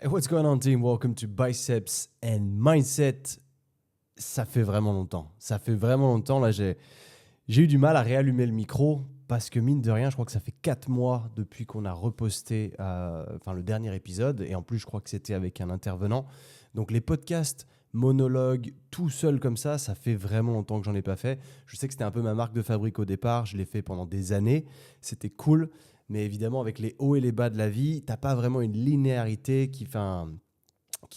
Hey, what's going on, team? Welcome to Biceps and Mindset. Ça fait vraiment longtemps. Là, j'ai eu du mal à réallumer le micro parce que, mine de rien, je crois que ça fait 4 mois depuis qu'on a reposté le dernier épisode. Et en plus, je crois que c'était avec un intervenant. Donc, les podcasts, monologues, tout seul comme ça fait vraiment longtemps que j'en ai pas fait. Je sais que c'était un peu ma marque de fabrique au départ. Je l'ai fait pendant des années. C'était cool. Mais évidemment, avec les hauts et les bas de la vie, t'as pas vraiment une linéarité qui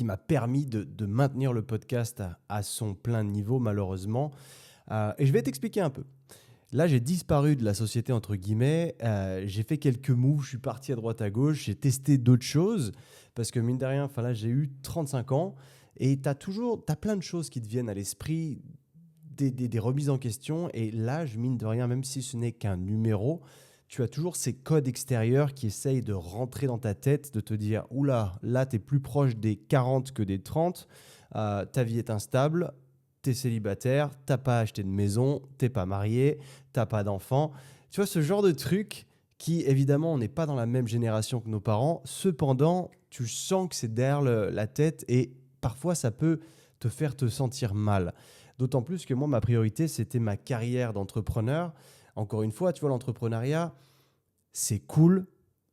m'a permis de maintenir le podcast à son plein niveau, malheureusement. Et je vais t'expliquer un peu. Là, j'ai disparu de la société, entre guillemets. J'ai fait quelques moves, je suis parti à droite à gauche, j'ai testé d'autres choses. Parce que mine de rien, là, j'ai eu 35 ans. Et t'as plein de choses qui te viennent à l'esprit, des remises en question. Et l'âge, mine de rien, même si ce n'est qu'un numéro, tu as toujours ces codes extérieurs qui essayent de rentrer dans ta tête, de te dire « Oula, là, tu es plus proche des 40 que des 30, ta vie est instable, tu es célibataire, tu n'as pas acheté de maison, tu n'es pas marié, tu n'as pas d'enfant. » Tu vois, ce genre de truc qui, évidemment, on n'est pas dans la même génération que nos parents. Cependant, tu sens que c'est derrière la tête et parfois, ça peut te faire te sentir mal. D'autant plus que moi, ma priorité, c'était ma carrière d'entrepreneur. Encore une fois, tu vois, l'entrepreneuriat, c'est cool,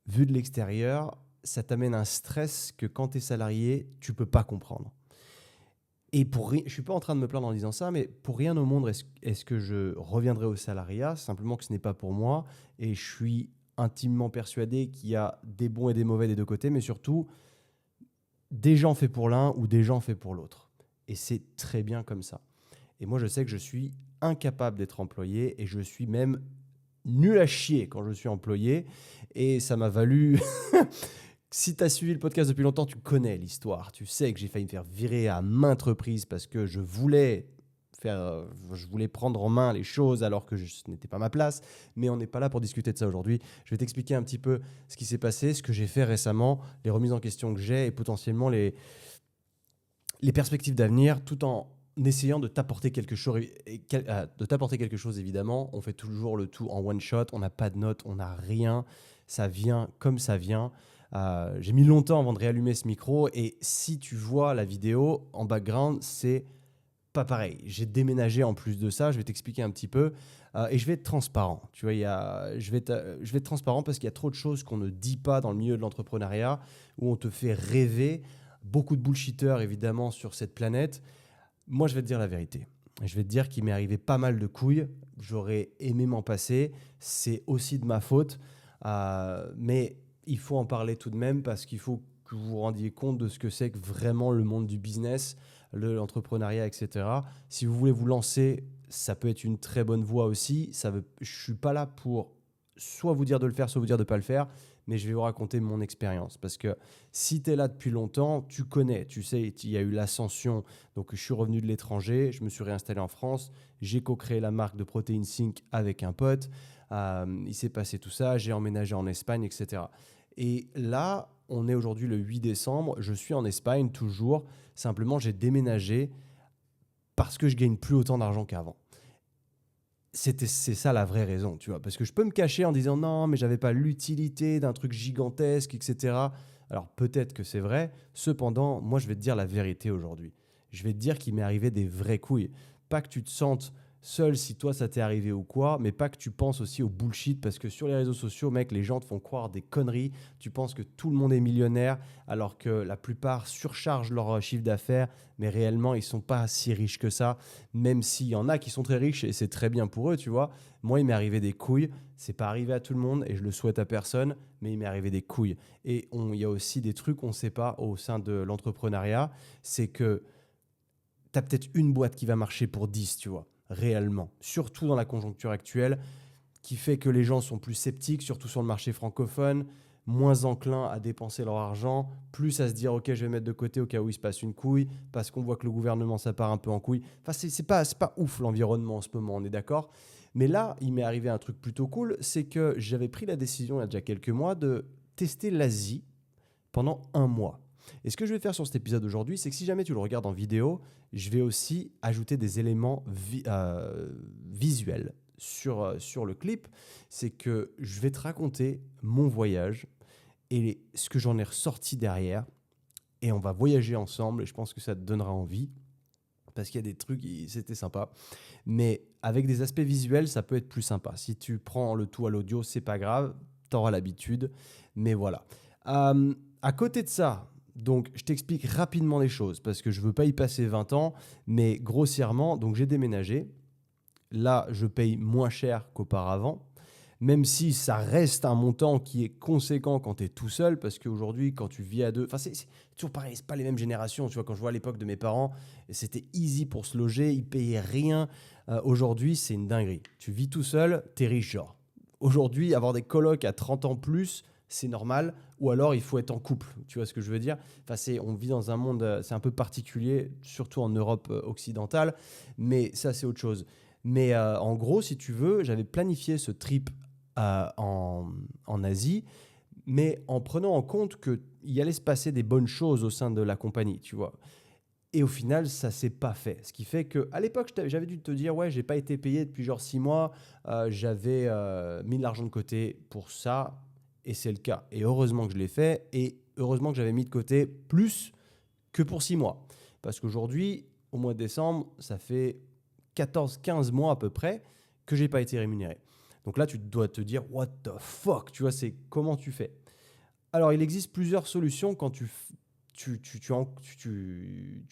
vu de l'extérieur, ça t'amène un stress que quand tu es salarié, tu peux pas comprendre. Et je suis pas en train de me plaindre en disant ça, mais pour rien au monde est-ce que je reviendrai au salariat, simplement que ce n'est pas pour moi, et je suis intimement persuadé qu'il y a des bons et des mauvais des deux côtés, mais surtout, des gens faits pour l'un ou des gens faits pour l'autre. Et c'est très bien comme ça. Et moi, je sais que je suis incapable d'être employé et je suis même nul à chier quand je suis employé. Et ça m'a valu... Si tu as suivi le podcast depuis longtemps, tu connais l'histoire. Tu sais que j'ai failli me faire virer à maintes reprises parce que je voulais prendre en main les choses alors que ce n'était pas ma place. Mais on n'est pas là pour discuter de ça aujourd'hui. Je vais t'expliquer un petit peu ce qui s'est passé, ce que j'ai fait récemment, les remises en question que j'ai et potentiellement les perspectives d'avenir, tout en essayant de t'apporter quelque chose, évidemment. On fait toujours le tout en one shot, on n'a pas de notes, on n'a rien, ça vient comme ça vient. J'ai mis longtemps avant de réallumer ce micro et si tu vois la vidéo en background, c'est pas pareil. J'ai déménagé en plus de ça, je vais t'expliquer un petit peu et je vais être transparent. Tu vois, je vais être transparent parce qu'il y a trop de choses qu'on ne dit pas dans le milieu de l'entrepreneuriat où on te fait rêver. Beaucoup de bullshitters évidemment sur cette planète. Moi, je vais te dire la vérité. Je vais te dire qu'il m'est arrivé pas mal de couilles. J'aurais aimé m'en passer. C'est aussi de ma faute. Mais il faut en parler tout de même parce qu'il faut que vous vous rendiez compte de ce que c'est que vraiment le monde du business, l'entrepreneuriat, etc. Si vous voulez vous lancer, ça peut être une très bonne voie aussi. Je ne suis pas là pour soit vous dire de le faire, soit vous dire de ne pas le faire, mais je vais vous raconter mon expérience. Parce que si tu es là depuis longtemps, tu connais, tu sais, il y a eu l'ascension. Donc, je suis revenu de l'étranger, je me suis réinstallé en France, j'ai co-créé la marque de Protein Sync avec un pote. Il s'est passé tout ça, j'ai emménagé en Espagne, etc. Et là, on est aujourd'hui le 8 décembre, je suis en Espagne toujours. Simplement, j'ai déménagé parce que je gagne plus autant d'argent qu'avant. C'est ça la vraie raison, tu vois. Parce que je peux me cacher en disant non, mais j'avais pas l'utilité d'un truc gigantesque, etc. Alors peut-être que c'est vrai. Cependant, moi, je vais te dire la vérité aujourd'hui. Je vais te dire qu'il m'est arrivé des vraies couilles. Pas que tu te sentes seul si toi ça t'est arrivé ou quoi, mais pas que tu penses aussi au bullshit parce que sur les réseaux sociaux, mec, les gens te font croire des conneries. Tu penses que tout le monde est millionnaire alors que la plupart surchargent leur chiffre d'affaires, mais réellement ils sont pas si riches que ça. Même s'il y en a qui sont très riches et c'est très bien pour eux, tu vois. Moi, il m'est arrivé des couilles. C'est pas arrivé à tout le monde et je le souhaite à personne, mais il m'est arrivé des couilles. Et il y a aussi des trucs qu'on ne sait pas au sein de l'entrepreneuriat, c'est que tu as peut-être une boîte qui va marcher pour 10, tu vois, réellement. Surtout dans la conjoncture actuelle, qui fait que les gens sont plus sceptiques, surtout sur le marché francophone, moins enclins à dépenser leur argent, plus à se dire « Ok, je vais mettre de côté au cas où il se passe une couille, parce qu'on voit que le gouvernement, ça part un peu en couille. » Enfin, c'est pas ouf l'environnement en ce moment, on est d'accord. Mais là, il m'est arrivé un truc plutôt cool, c'est que j'avais pris la décision il y a déjà quelques mois de tester l'Asie pendant un mois. Et ce que je vais faire sur cet épisode aujourd'hui, c'est que si jamais tu le regardes en vidéo, je vais aussi ajouter des éléments visuels sur le clip. C'est que je vais te raconter mon voyage et ce que j'en ai ressorti derrière. et on va voyager ensemble et je pense que ça te donnera envie parce qu'il y a des trucs, c'était sympa. Mais avec des aspects visuels, ça peut être plus sympa. Si tu prends le tout à l'audio, c'est pas grave, tu auras l'habitude. Mais voilà. À côté de ça, donc je t'explique rapidement les choses parce que je veux pas y passer 20 ans, mais grossièrement, donc j'ai déménagé. Là, je paye moins cher qu'auparavant, même si ça reste un montant qui est conséquent quand tu es tout seul, parce qu'aujourd'hui, quand tu vis à deux, enfin c'est toujours pareil, c'est pas les mêmes générations. Tu vois, quand je vois à l'époque de mes parents, c'était easy pour se loger, ils payaient rien. Aujourd'hui, c'est une dinguerie. Tu vis tout seul, t'es riche, genre. Aujourd'hui, avoir des colocs à 30 ans plus, c'est normal, ou alors il faut être en couple. Tu vois ce que je veux dire? Enfin, on vit dans un monde, c'est un peu particulier, surtout en Europe occidentale, mais ça, c'est autre chose. Mais en gros, si tu veux, j'avais planifié ce trip en Asie, mais en prenant en compte qu'il allait se passer des bonnes choses au sein de la compagnie, tu vois. Et au final, ça s'est pas fait. Ce qui fait qu'à l'époque, j'avais dû te dire, ouais, j'ai pas été payé depuis genre 6 mois, j'avais mis de l'argent de côté pour ça, et c'est le cas. Et heureusement que je l'ai fait, et heureusement que j'avais mis de côté plus que pour 6 mois. Parce qu'aujourd'hui, au mois de décembre, ça fait 14-15 mois à peu près que j'ai pas été rémunéré. Donc là, tu dois te dire, what the fuck, tu vois, c'est comment tu fais. Alors, il existe plusieurs solutions quand tu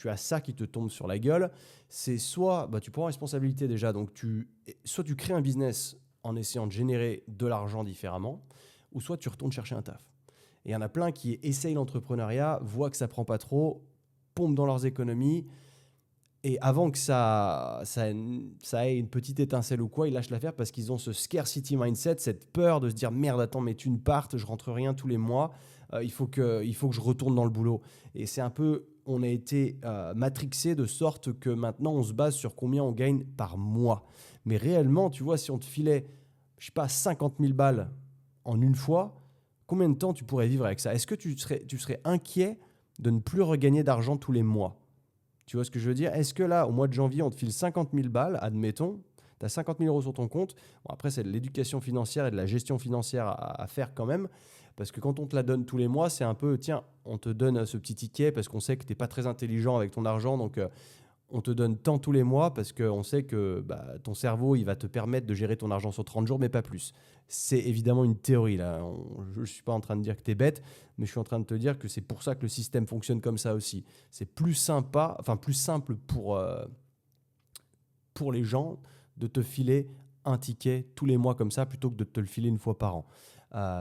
as ça qui te tombe sur la gueule. C'est soit, bah, tu prends responsabilité déjà, donc soit tu crées un business en essayant de générer de l'argent différemment, ou soit tu retournes chercher un taf. Et il y en a plein qui essayent l'entrepreneuriat, voient que ça prend pas trop, pompent dans leurs économies, et avant que ça ait une petite étincelle ou quoi, ils lâchent l'affaire parce qu'ils ont ce scarcity mindset, cette peur de se dire merde, attends, mes thunes partent, je rentre rien tous les mois, il faut que je retourne dans le boulot. Et c'est un peu, on a été matrixé de sorte que maintenant on se base sur combien on gagne par mois. Mais réellement, tu vois, si on te filait, je sais pas, 50 000 balles en une fois, combien de temps tu pourrais vivre avec ça? Est-ce que tu serais inquiet de ne plus regagner d'argent tous les mois? Tu vois ce que je veux dire? Est-ce que là, au mois de janvier, on te file 50 000 balles, admettons, tu as 50 000 euros sur ton compte. Bon, après, c'est de l'éducation financière et de la gestion financière à faire quand même. Parce que quand on te la donne tous les mois, c'est un peu, tiens, on te donne ce petit ticket parce qu'on sait que tu n'es pas très intelligent avec ton argent. Donc, on te donne tant tous les mois parce qu'on sait que bah, ton cerveau, il va te permettre de gérer ton argent sur 30 jours, mais pas plus. C'est évidemment une théorie, là. Je ne suis pas en train de dire que tu es bête, mais je suis en train de te dire que c'est pour ça que le système fonctionne comme ça aussi. C'est plus sympa, enfin plus simple pour les gens de te filer un ticket tous les mois comme ça plutôt que de te le filer une fois par an.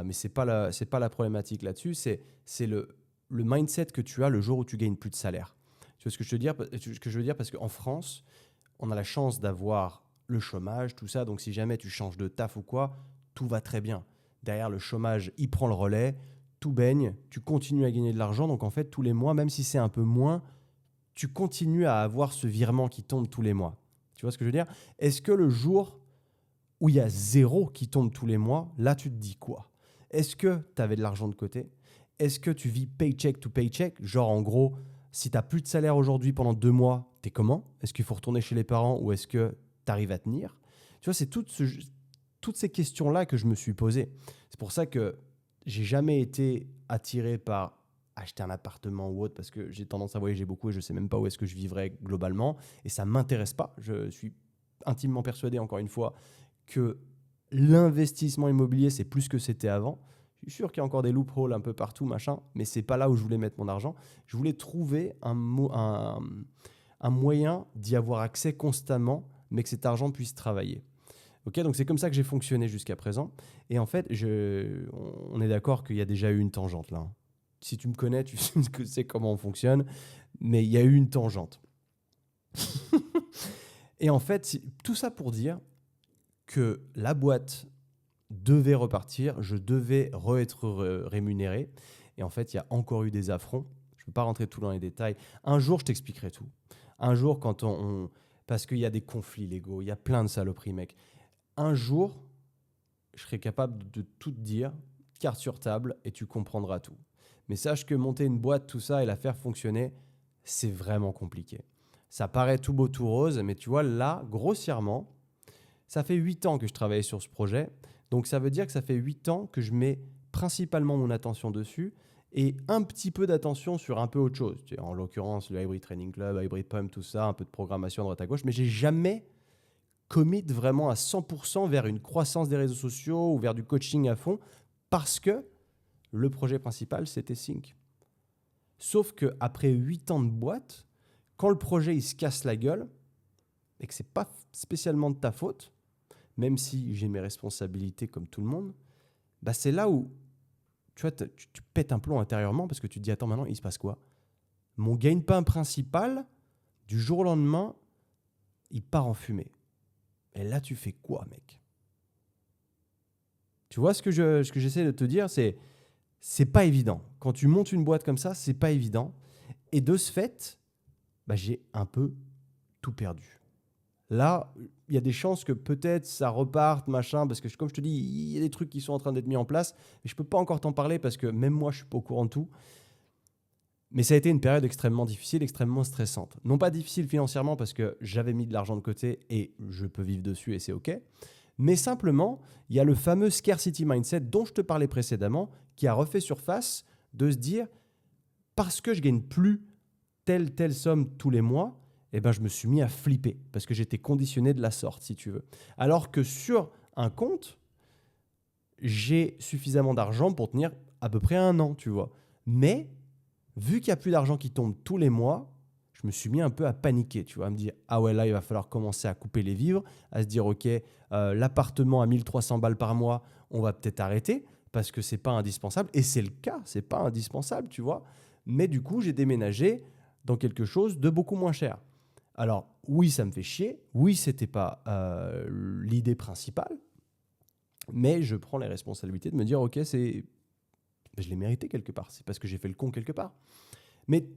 Mais ce n'est pas la problématique là-dessus, c'est le mindset que tu as le jour où tu gagnes plus de salaire. Tu vois ce que je veux dire? Parce qu'en France, on a la chance d'avoir le chômage, tout ça. Donc, si jamais tu changes de taf ou quoi, tout va très bien. Derrière, le chômage, il prend le relais, tout baigne, tu continues à gagner de l'argent. Donc, en fait, tous les mois, même si c'est un peu moins, tu continues à avoir ce virement qui tombe tous les mois. Tu vois ce que je veux dire? Est-ce que le jour où il y a zéro qui tombe tous les mois, là, tu te dis quoi? Est-ce que tu avais de l'argent de côté? Est-ce que tu vis paycheck to paycheck? Genre, en gros, si tu n'as plus de salaire aujourd'hui pendant 2 mois, t'es comment? Est-ce qu'il faut retourner chez les parents ou est-ce que tu arrives à tenir? Tu vois, c'est toutes ces questions-là que je me suis posées. C'est pour ça que j'ai jamais été attiré par acheter un appartement ou autre parce que j'ai tendance à voyager beaucoup et je sais même pas où est-ce que je vivrais globalement et ça m'intéresse pas. Je suis intimement persuadé, encore une fois, que l'investissement immobilier, c'est plus que c'était avant. Je suis sûr qu'il y a encore des loopholes un peu partout, machin, mais c'est pas là où je voulais mettre mon argent. Je voulais trouver un moyen d'y avoir accès constamment, mais que cet argent puisse travailler. Ok, donc c'est comme ça que j'ai fonctionné jusqu'à présent. Et en fait, on est d'accord qu'il y a déjà eu une tangente là. Si tu me connais, tu sais comment on fonctionne, mais il y a eu une tangente. Et en fait, tout ça pour dire que la boîte devait repartir, je devais être rémunéré. Et en fait, il y a encore eu des affronts. Je ne peux pas rentrer tout dans les détails. Un jour, je t'expliquerai tout. Un jour, parce qu'il y a des conflits légaux, il y a plein de saloperies, mec. Un jour, je serai capable de tout te dire, carte sur table, et tu comprendras tout. Mais sache que monter une boîte, tout ça, et la faire fonctionner, c'est vraiment compliqué. Ça paraît tout beau, tout rose, mais tu vois, là, grossièrement, ça fait 8 ans que je travaille sur ce projet. Donc, ça veut dire que ça fait 8 ans que je mets principalement mon attention dessus et un petit peu d'attention sur un peu autre chose. Tu sais, en l'occurrence, le Hybrid Training Club, Hybrid Pump, tout ça, un peu de programmation à droite à gauche, mais j'ai jamais commit vraiment à 100% vers une croissance des réseaux sociaux ou vers du coaching à fond parce que le projet principal, c'était Sync. Sauf qu'après 8 ans de boîte, quand le projet il se casse la gueule et que ce n'est pas spécialement de ta faute, même si j'ai mes responsabilités comme tout le monde, bah c'est là où tu vois, tu pètes un plomb intérieurement parce que tu te dis, attends, maintenant, il se passe quoi? Mon gagne-pain principal, du jour au lendemain, il part en fumée. Et là, tu fais quoi, mec? Tu vois ce que j'essaie de te dire, c'est pas évident. Quand tu montes une boîte comme ça, c'est pas évident. Et de ce fait, bah, j'ai un peu tout perdu. Là, il y a des chances que peut-être ça reparte, machin, parce que comme je te dis, il y a des trucs qui sont en train d'être mis en place, mais je peux pas encore t'en parler parce que même moi, je suis pas au courant de tout. Mais ça a été une période extrêmement difficile, extrêmement stressante. Non pas difficile financièrement parce que j'avais mis de l'argent de côté et je peux vivre dessus et c'est OK. Mais simplement, il y a le fameux scarcity mindset dont je te parlais précédemment qui a refait surface de se dire parce que je gagne plus telle somme tous les mois, eh ben, je me suis mis à flipper parce que j'étais conditionné de la sorte, si tu veux. Alors que sur un compte, j'ai suffisamment d'argent pour tenir à peu près un an, tu vois. Mais vu qu'il n'y a plus d'argent qui tombe tous les mois, je me suis mis un peu à paniquer, tu vois, à me dire « Ah ouais, là, il va falloir commencer à couper les vivres, à se dire « Ok, l'appartement à 1300 balles par mois, on va peut-être arrêter parce que c'est pas indispensable. » Et c'est le cas, c'est pas indispensable, tu vois. Mais du coup, j'ai déménagé dans quelque chose de beaucoup moins cher. Alors, oui, ça me fait chier. Oui, c'était pas l'idée principale. Mais je prends les responsabilités de me dire « Ok, je l'ai mérité quelque part. C'est parce que j'ai fait le con quelque part. » Mais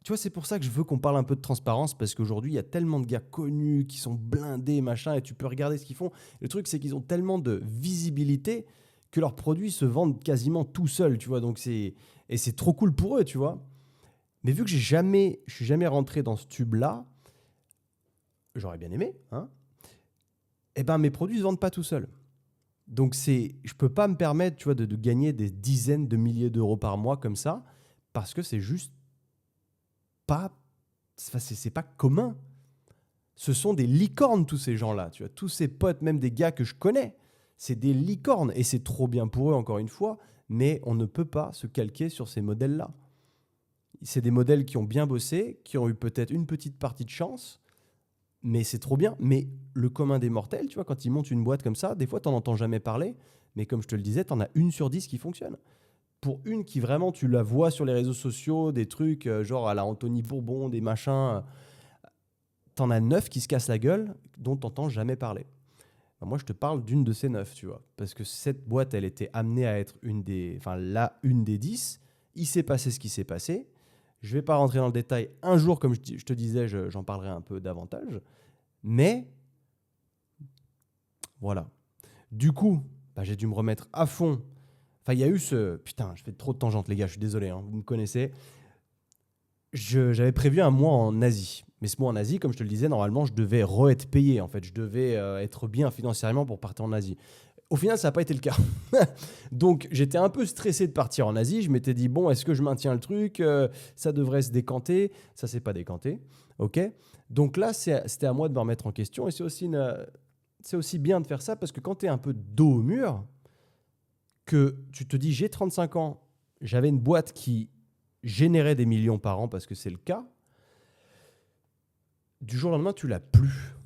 tu vois, c'est pour ça que je veux qu'on parle un peu de transparence parce qu'aujourd'hui, il y a tellement de gars connus qui sont blindés, machin, et tu peux regarder ce qu'ils font. Le truc, c'est qu'ils ont tellement de visibilité que leurs produits se vendent quasiment tout seuls, tu vois. Et c'est trop cool pour eux, tu vois. Mais vu que je suis jamais rentré dans ce tube-là, j'aurais bien aimé, hein. Eh ben, mes produits ne se vendent pas tout seuls. Donc, je peux pas me permettre, tu vois, de gagner des dizaines de milliers d'euros par mois comme ça parce que c'est juste pas, c'est pas commun. Ce sont des licornes, tous ces gens-là. Tu vois, tous ces potes, même des gars que je connais, c'est des licornes. Et c'est trop bien pour eux, encore une fois, mais on ne peut pas se calquer sur ces modèles-là. C'est des modèles qui ont bien bossé, qui ont eu peut-être une petite partie de chance, mais c'est trop bien. Mais le commun des mortels, tu vois, quand ils montent une boîte comme ça, des fois, tu n'en entends jamais parler, mais comme je te le disais, tu en as 1 sur 10 qui fonctionne. Pour une qui vraiment, tu la vois sur les réseaux sociaux, des trucs genre à la Anthony Bourbon, des machins, t'en as 9 qui se cassent la gueule, dont t'entends jamais parler. Ben moi, je te parle d'une de ces 9, tu vois. Parce que cette boîte, elle était amenée à être une des 10. Il s'est passé ce qui s'est passé. Je vais pas rentrer dans le détail. Un jour, comme je te disais, j'en parlerai un peu davantage. Mais, voilà. Du coup, bah, j'ai dû me remettre à fond. Enfin, il y a eu ce... Putain, je fais trop de tangentes, les gars, je suis désolé, hein, vous me connaissez. J'avais prévu un mois en Asie. Mais ce mois en Asie, comme je te le disais, normalement, je devais être payé. En fait, je devais être bien financièrement pour partir en Asie. Au final, ça n'a pas été le cas. Donc, j'étais un peu stressé de partir en Asie. Je m'étais dit, bon, est-ce que je maintiens le truc? Ça devrait se décanter. Ça ne s'est pas décanté. OK. Donc là, c'était à moi de me remettre en question. Et c'est aussi bien de faire ça parce que quand tu es un peu dos au mur, que tu te dis, j'ai 35 ans, j'avais une boîte qui générait des millions par an parce que c'est le cas, du jour au lendemain, tu l'as plus.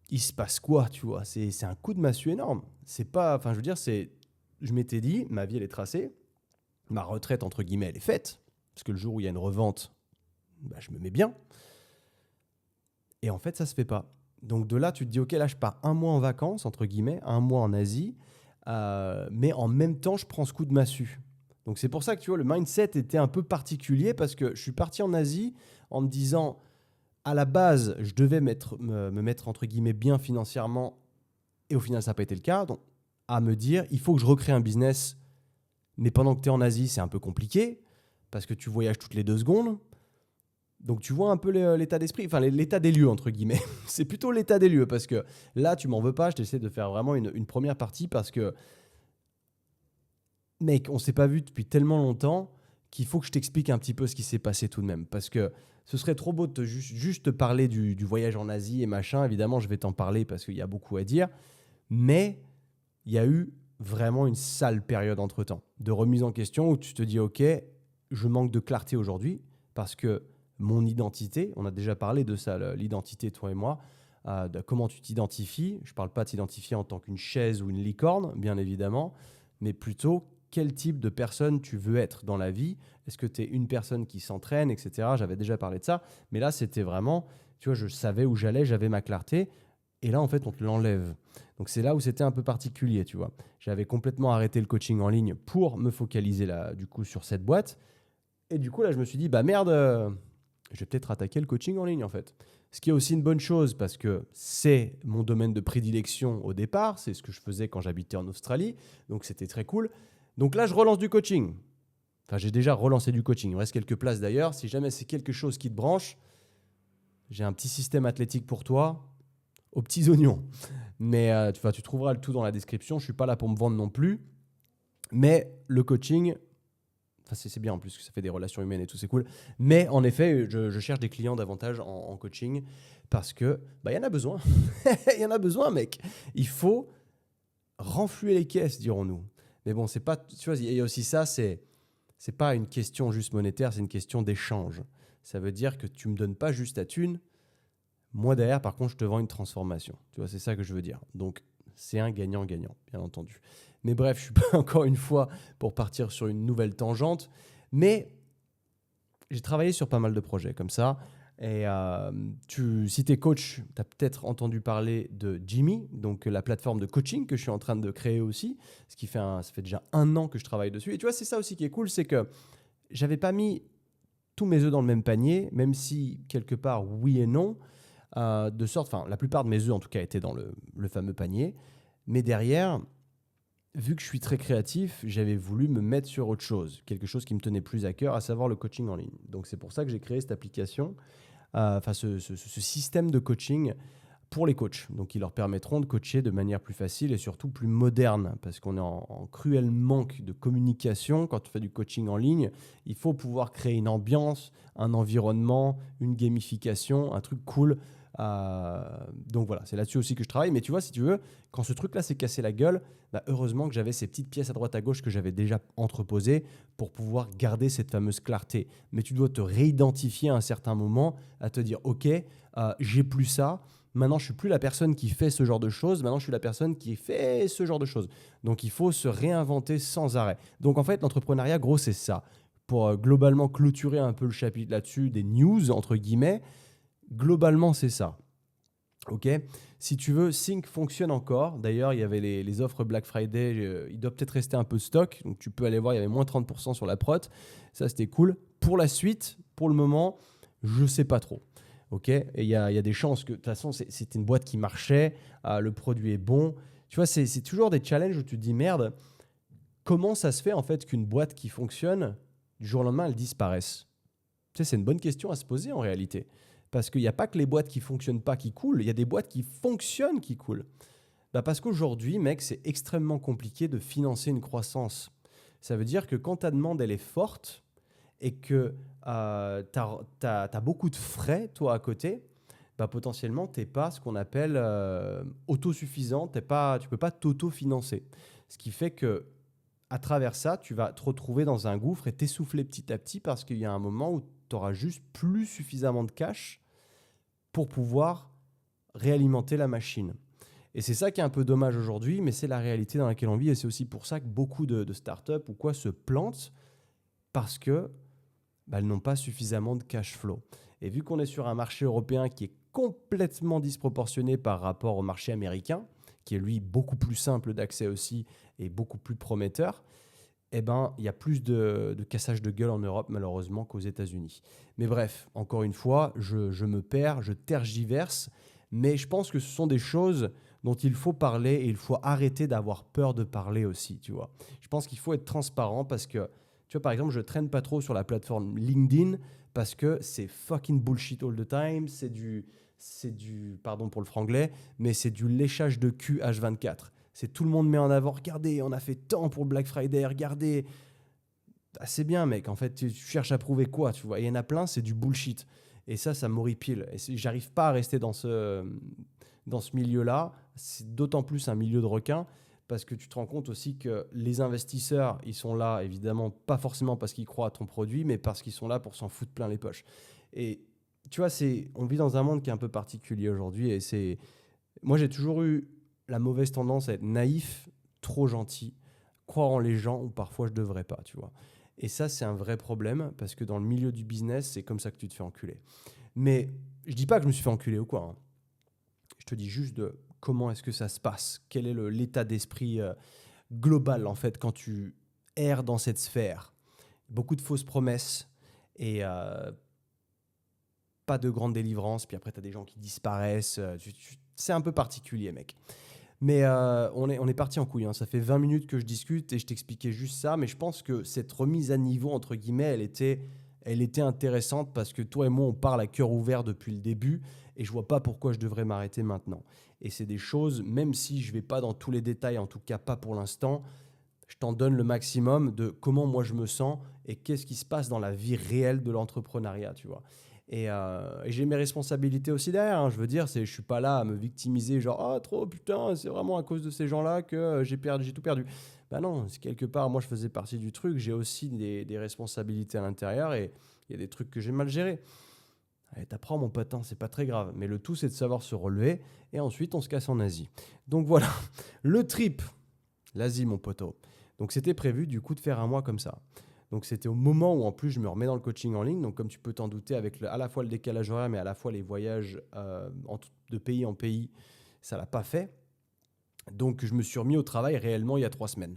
Il se passe quoi, tu vois? C'est un coup de massue énorme. C'est pas, enfin, je veux dire, je m'étais dit, ma vie, elle est tracée, ma retraite, entre guillemets, elle est faite, parce que le jour où il y a une revente, bah, je me mets bien. Et en fait, ça se fait pas. Donc de là, tu te dis, ok, là, je pars un mois en vacances, entre guillemets, un mois en Asie, mais en même temps, je prends ce coup de massue. Donc c'est pour ça que, tu vois, le mindset était un peu particulier, parce que je suis parti en Asie en me disant, à la base, je devais me mettre, entre guillemets, bien financièrement, et au final, ça n'a pas été le cas. Donc, à me dire, il faut que je recrée un business, mais pendant que tu es en Asie, c'est un peu compliqué, parce que tu voyages toutes les 2 secondes. Donc, tu vois un peu l'état d'esprit, enfin, l'état des lieux, entre guillemets. C'est plutôt l'état des lieux, parce que là, tu m'en veux pas, je t'essaie de faire vraiment une première partie, parce que, mec, on s'est pas vu depuis tellement longtemps, qu'il faut que je t'explique un petit peu ce qui s'est passé tout de même. Parce que ce serait trop beau de juste te parler du voyage en Asie et machin. Évidemment, je vais t'en parler parce qu'il y a beaucoup à dire. Mais il y a eu vraiment une sale période entre-temps de remise en question où tu te dis « Ok, je manque de clarté aujourd'hui parce que mon identité, on a déjà parlé de ça, l'identité, toi et moi, de comment tu t'identifies. Je ne parle pas de t'identifier en tant qu'une chaise ou une licorne, bien évidemment, mais plutôt quel type de personne tu veux être dans la vie. Est-ce que tu es une personne qui s'entraîne, etc. » J'avais déjà parlé de ça, mais là, c'était vraiment, tu vois, je savais où j'allais, j'avais ma clarté. Et là, en fait, on te l'enlève. Donc, c'est là où c'était un peu particulier, tu vois. J'avais complètement arrêté le coaching en ligne pour me focaliser là, du coup, sur cette boîte. Et du coup, là, je me suis dit, bah merde, je vais peut-être attaquer le coaching en ligne, en fait. Ce qui est aussi une bonne chose parce que c'est mon domaine de prédilection au départ. C'est ce que je faisais quand j'habitais en Australie. Donc, c'était très cool. Donc là, je relance du coaching. Enfin, j'ai déjà relancé du coaching. Il me reste quelques places d'ailleurs. Si jamais c'est quelque chose qui te branche, j'ai un petit système athlétique pour toi aux petits oignons. Mais tu trouveras le tout dans la description. Je ne suis pas là pour me vendre non plus. Mais le coaching, c'est bien en plus que ça fait des relations humaines et tout, c'est cool. Mais en effet, je cherche des clients davantage en coaching parce que y en a besoin. Il y en a besoin, mec. Il faut renflouer les caisses, dirons-nous. Mais bon, c'est pas, tu vois, il y a aussi ça, c'est pas une question juste monétaire, c'est une question d'échange. Ça veut dire que tu me donnes pas juste ta thune. Moi, derrière, par contre, je te vends une transformation. Tu vois, c'est ça que je veux dire. Donc, c'est un gagnant-gagnant, bien entendu. Mais bref, je suis pas encore une fois pour partir sur une nouvelle tangente. Mais j'ai travaillé sur pas mal de projets comme ça. Et si tu es coach, tu as peut-être entendu parler de Jimmy, donc la plateforme de coaching que je suis en train de créer aussi. Ce qui fait ça fait déjà 1 an que je travaille dessus. Et tu vois, c'est ça aussi qui est cool, c'est que j'avais pas mis tous mes œufs dans le même panier, même si quelque part, oui et non. La plupart de mes œufs en tout cas étaient dans le fameux panier. Mais derrière, vu que je suis très créatif, j'avais voulu me mettre sur autre chose, quelque chose qui me tenait plus à cœur, à savoir le coaching en ligne. Donc c'est pour ça que j'ai créé cette application, ce système de coaching pour les coachs. Donc ils leur permettront de coacher de manière plus facile et surtout plus moderne, parce qu'on est en cruel manque de communication. Quand tu fais du coaching en ligne, il faut pouvoir créer une ambiance, un environnement, une gamification, un truc cool. Donc voilà, c'est là-dessus aussi que je travaille. Mais tu vois, si tu veux, quand ce truc-là s'est cassé la gueule, heureusement que j'avais ces petites pièces à droite à gauche que j'avais déjà entreposées pour pouvoir garder cette fameuse clarté. Mais tu dois te réidentifier à un certain moment, à te dire, OK, j'ai plus ça. Maintenant, je ne suis plus la personne qui fait ce genre de choses. Maintenant, je suis la personne qui fait ce genre de choses. Donc, il faut se réinventer sans arrêt. Donc, en fait, l'entrepreneuriat, gros, c'est ça. Pour globalement clôturer un peu le chapitre là-dessus, des news, entre guillemets, globalement, c'est ça. OK. Si tu veux, Sync fonctionne encore. D'ailleurs, il y avait les offres Black Friday. Il doit peut-être rester un peu de stock. Donc, tu peux aller voir, il y avait moins 30% sur la prot. Ça, c'était cool. Pour la suite, pour le moment, je ne sais pas trop. OK. Et il y a des chances que, de toute façon, c'était une boîte qui marchait. Le produit est bon. Tu vois, c'est toujours des challenges où tu te dis, merde, comment ça se fait en fait qu'une boîte qui fonctionne, du jour au lendemain, elle disparaisse? Tu sais, c'est une bonne question à se poser en réalité. Parce qu'il n'y a pas que les boîtes qui ne fonctionnent pas qui coulent, il y a des boîtes qui fonctionnent qui coulent. Parce qu'aujourd'hui, mec, c'est extrêmement compliqué de financer une croissance. Ça veut dire que quand ta demande, elle est forte et que tu as beaucoup de frais, toi, à côté, potentiellement, tu n'es pas ce qu'on appelle autosuffisant, tu ne peux pas t'auto-financer. Ce qui fait que à travers ça, tu vas te retrouver dans un gouffre et t'essouffler petit à petit parce qu'il y a un moment où tu n'auras juste plus suffisamment de cash pour pouvoir réalimenter la machine. Et c'est ça qui est un peu dommage aujourd'hui, mais c'est la réalité dans laquelle on vit. Et c'est aussi pour ça que beaucoup de startups ou quoi se plantent parce que elles n'ont pas suffisamment de cash flow. Et vu qu'on est sur un marché européen qui est complètement disproportionné par rapport au marché américain, qui est lui beaucoup plus simple d'accès aussi et beaucoup plus prometteur, il y a plus de cassage de gueule en Europe, malheureusement, qu'aux États-Unis. Mais bref, encore une fois, je me perds, je tergiverse, mais je pense que ce sont des choses dont il faut parler et il faut arrêter d'avoir peur de parler aussi, tu vois. Je pense qu'il faut être transparent parce que, tu vois, par exemple, je traîne pas trop sur la plateforme LinkedIn parce que c'est fucking bullshit all the time, c'est du, pardon pour le franglais, mais c'est du léchage de cul H24. C'est tout le monde met en avant, regardez, on a fait tant pour Black Friday, regardez. c'est bien, mec. En fait, tu cherches à prouver quoi, tu vois. Il y en a plein, c'est du bullshit. Et ça m'horripile. Et j'arrive pas à rester dans ce milieu-là. C'est d'autant plus un milieu de requins parce que tu te rends compte aussi que les investisseurs, ils sont là, évidemment, pas forcément parce qu'ils croient à ton produit, mais parce qu'ils sont là pour s'en foutre plein les poches. Et tu vois, on vit dans un monde qui est un peu particulier aujourd'hui. Moi, j'ai toujours eu la mauvaise tendance à être naïf, trop gentil, croire en les gens où parfois je devrais pas, tu vois. Et ça, c'est un vrai problème parce que dans le milieu du business, c'est comme ça que tu te fais enculer. Mais je dis pas que je me suis fait enculer ou quoi, hein. Je te dis juste de comment est-ce que ça se passe, quel est l'état d'esprit global en fait quand tu erres dans cette sphère. Beaucoup de fausses promesses et pas de grande délivrance. Puis après, tu as des gens qui disparaissent. C'est un peu particulier, mec. Mais on est parti en couille, hein. Ça fait 20 minutes que je discute et je t'expliquais juste ça. Mais je pense que cette remise à niveau, entre guillemets, elle était intéressante parce que toi et moi, on parle à cœur ouvert depuis le début et je vois pas pourquoi je devrais m'arrêter maintenant. Et c'est des choses, même si je vais pas dans tous les détails, en tout cas pas pour l'instant, je t'en donne le maximum de comment moi je me sens et qu'est-ce qui se passe dans la vie réelle de l'entrepreneuriat, tu vois. Et j'ai mes responsabilités aussi derrière, hein. Je veux dire, je suis pas là à me victimiser, genre ah trop putain, c'est vraiment à cause de ces gens-là que j'ai tout perdu. Bah non, c'est quelque part, moi je faisais partie du truc, j'ai aussi des responsabilités à l'intérieur et il y a des trucs que j'ai mal gérés. Allez, t'apprends mon pote, hein, c'est pas très grave. Mais le tout, c'est de savoir se relever et ensuite on se casse en Asie. Donc voilà, le trip, l'Asie, mon poteau. Donc c'était prévu du coup de faire un mois comme ça. Donc c'était au moment où en plus je me remets dans le coaching en ligne. Donc comme tu peux t'en douter, avec à la fois le décalage horaire, mais à la fois les voyages de pays en pays, ça l'a pas fait. Donc je me suis remis au travail réellement il y a 3 semaines.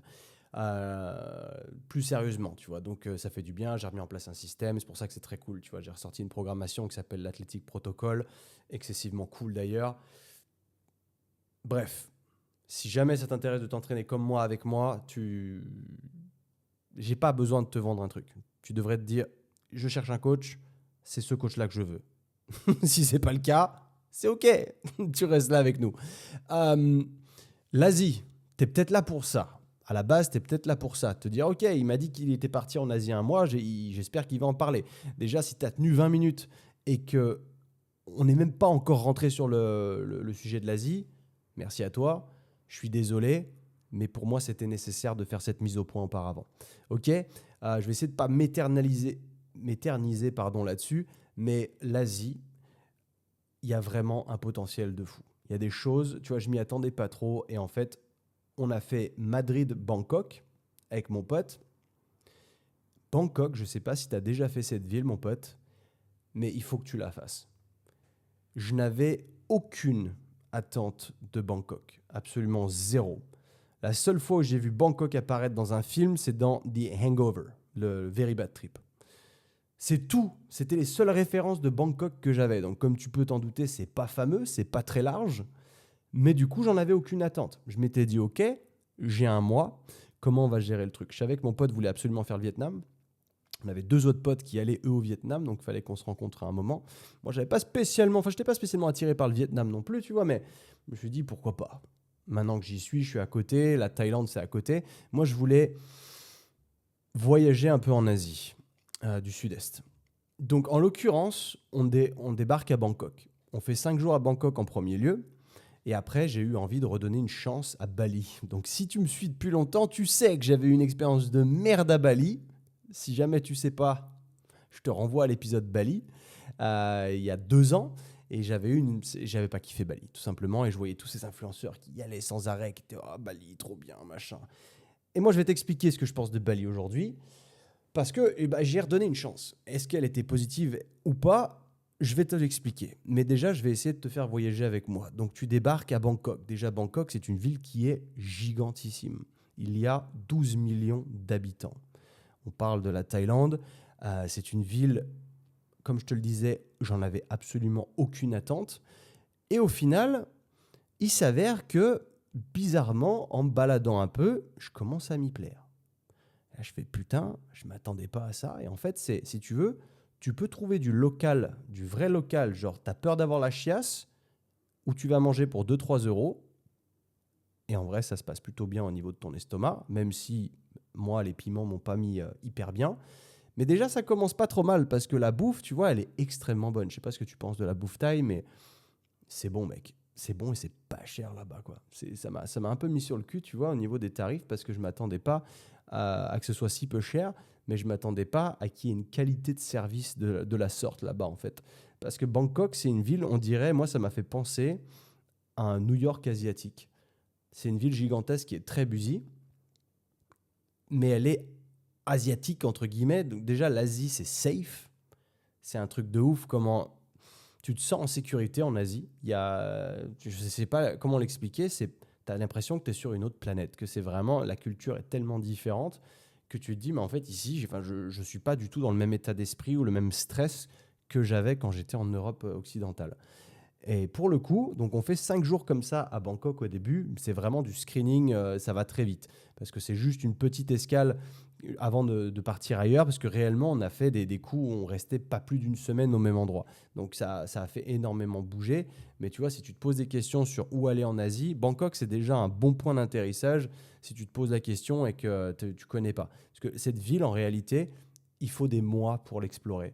Plus sérieusement, tu vois. Donc ça fait du bien, j'ai remis en place un système, c'est pour ça que c'est très cool, tu vois. J'ai ressorti une programmation qui s'appelle l'Athletic Protocol, excessivement cool d'ailleurs. Bref, si jamais ça t'intéresse de t'entraîner comme moi avec moi, j'ai pas besoin de te vendre un truc. Tu devrais te dire, je cherche un coach, c'est ce coach-là que je veux. Si c'est pas le cas, c'est ok, tu restes là avec nous. L'Asie, tu es peut-être là pour ça. À la base, tu es peut-être là pour ça. Te dire, ok, il m'a dit qu'il était parti en Asie un mois, j'espère qu'il va en parler. Déjà, si tu as tenu 20 minutes et que on n'est même pas encore rentré sur le sujet de l'Asie, merci à toi, je suis désolé, mais pour moi, c'était nécessaire de faire cette mise au point auparavant. Ok, je vais essayer de ne pas m'éterniser là-dessus, mais l'Asie, il y a vraiment un potentiel de fou. Il y a des choses, tu vois, je m'y attendais pas trop. Et en fait, on a fait Madrid-Bangkok avec mon pote. Bangkok, je ne sais pas si tu as déjà fait cette ville, mon pote, mais il faut que tu la fasses. Je n'avais aucune attente de Bangkok, absolument zéro. La seule fois où j'ai vu Bangkok apparaître dans un film, c'est dans The Hangover, le Very Bad Trip. C'est tout. C'était les seules références de Bangkok que j'avais. Donc, comme tu peux t'en douter, c'est pas fameux, c'est pas très large. Mais du coup, j'en avais aucune attente. Je m'étais dit, ok, j'ai un mois, comment on va gérer le truc? Je savais que mon pote voulait absolument faire le Vietnam. On avait 2 autres potes qui allaient eux au Vietnam, donc il fallait qu'on se rencontre à un moment. Moi, j'étais pas spécialement attiré par le Vietnam non plus, tu vois, mais je me suis dit, pourquoi pas? Maintenant que j'y suis, je suis à côté, la Thaïlande, c'est à côté. Moi, je voulais voyager un peu en Asie, du Sud-Est. Donc, en l'occurrence, on débarque à Bangkok. On fait 5 jours à Bangkok en premier lieu. Et après, j'ai eu envie de redonner une chance à Bali. Donc, si tu me suis depuis longtemps, tu sais que j'avais eu une expérience de merde à Bali. Si jamais tu sais pas, je te renvoie à l'épisode Bali, il y a 2 ans. Et j'avais pas kiffé Bali, tout simplement. Et je voyais tous ces influenceurs qui y allaient sans arrêt, qui étaient « Oh, Bali, trop bien, machin ». Et moi, je vais t'expliquer ce que je pense de Bali aujourd'hui. Parce que j'ai redonné une chance. Est-ce qu'elle était positive ou pas? Je vais te l'expliquer. Mais déjà, je vais essayer de te faire voyager avec moi. Donc, tu débarques à Bangkok. Déjà, Bangkok, c'est une ville qui est gigantissime. Il y a 12 millions d'habitants. On parle de la Thaïlande. C'est une ville, comme je te le disais, j'en avais absolument aucune attente. Et au final, il s'avère que, bizarrement, en me baladant un peu, je commence à m'y plaire. Là, je fais putain, je ne m'attendais pas à ça. Et en fait, si tu veux, tu peux trouver du local, du vrai local, genre tu as peur d'avoir la chiasse, où tu vas manger pour 2-3 euros. Et en vrai, ça se passe plutôt bien au niveau de ton estomac, même si moi, les piments m'ont pas mis hyper bien. Mais déjà, ça commence pas trop mal parce que la bouffe, tu vois, elle est extrêmement bonne. Je sais pas ce que tu penses de la bouffe thaï, mais c'est bon, mec. C'est bon et c'est pas cher là-bas, quoi. Ça m'a un peu mis sur le cul, tu vois, au niveau des tarifs, parce que je m'attendais pas à que ce soit si peu cher, mais je m'attendais pas à qu'il y ait une qualité de service de la sorte là-bas, en fait. Parce que Bangkok, c'est une ville, on dirait, moi, ça m'a fait penser à un New York asiatique. C'est une ville gigantesque qui est très busy, mais elle est asiatique, entre guillemets. Donc déjà, l'Asie, c'est safe. C'est un truc de ouf comment tu te sens en sécurité en Asie. Je ne sais pas comment l'expliquer, tu as l'impression que tu es sur une autre planète, que c'est vraiment, la culture est tellement différente que tu te dis, mais en fait, ici, je ne suis pas du tout dans le même état d'esprit ou le même stress que j'avais quand j'étais en Europe occidentale. Et pour le coup, donc on fait 5 jours comme ça à Bangkok au début. C'est vraiment du screening, ça va très vite. Parce que c'est juste une petite escale avant de partir ailleurs. Parce que réellement, on a fait des coups où on restait pas plus d'une semaine au même endroit. Donc ça a fait énormément bouger. Mais tu vois, si tu te poses des questions sur où aller en Asie, Bangkok, c'est déjà un bon point d'atterrissage si tu te poses la question et que tu connais pas. Parce que cette ville, en réalité, il faut des mois pour l'explorer.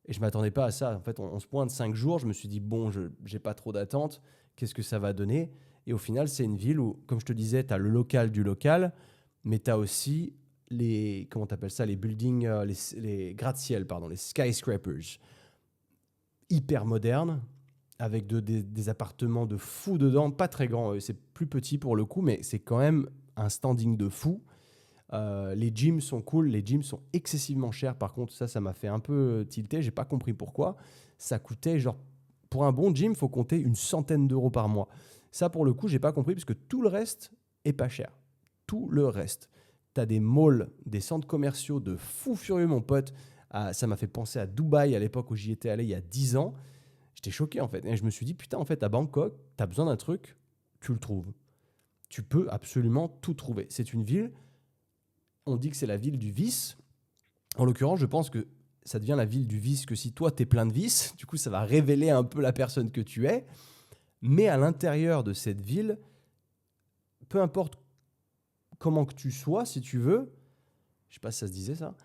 Et je ne m'attendais pas à ça. En fait, on se pointe 5 jours. Je me suis dit, bon, je n'ai pas trop d'attente. Qu'est-ce que ça va donner? Et au final, c'est une ville où, comme je te disais, tu as le local du local, mais tu as aussi comment tu appelles ça, les buildings, les gratte-ciel, pardon, les skyscrapers, hyper modernes, avec des appartements de fou dedans, pas très grands. C'est plus petit pour le coup, mais c'est quand même un standing de fou. Les gyms sont cool, les gyms sont excessivement chers. Par contre, ça m'a fait un peu tilter. J'ai pas compris pourquoi. Ça coûtait genre pour un bon gym, faut compter une centaine d'euros par mois. Ça, pour le coup, j'ai pas compris parce que tout le reste est pas cher. Tout le reste. T'as des malls, des centres commerciaux de fou furieux, mon pote. Ça m'a fait penser à Dubaï à l'époque où j'y étais allé il y a 10 ans. J'étais choqué en fait. Et je me suis dit, putain, en fait, à Bangkok, t'as besoin d'un truc, tu le trouves. Tu peux absolument tout trouver. C'est une ville, on dit que c'est la ville du vice. En l'occurrence, je pense que ça devient la ville du vice que si toi, tu es plein de vices. Du coup, ça va révéler un peu la personne que tu es. Mais à l'intérieur de cette ville, peu importe comment que tu sois, si tu veux, je sais pas si ça se disait ça,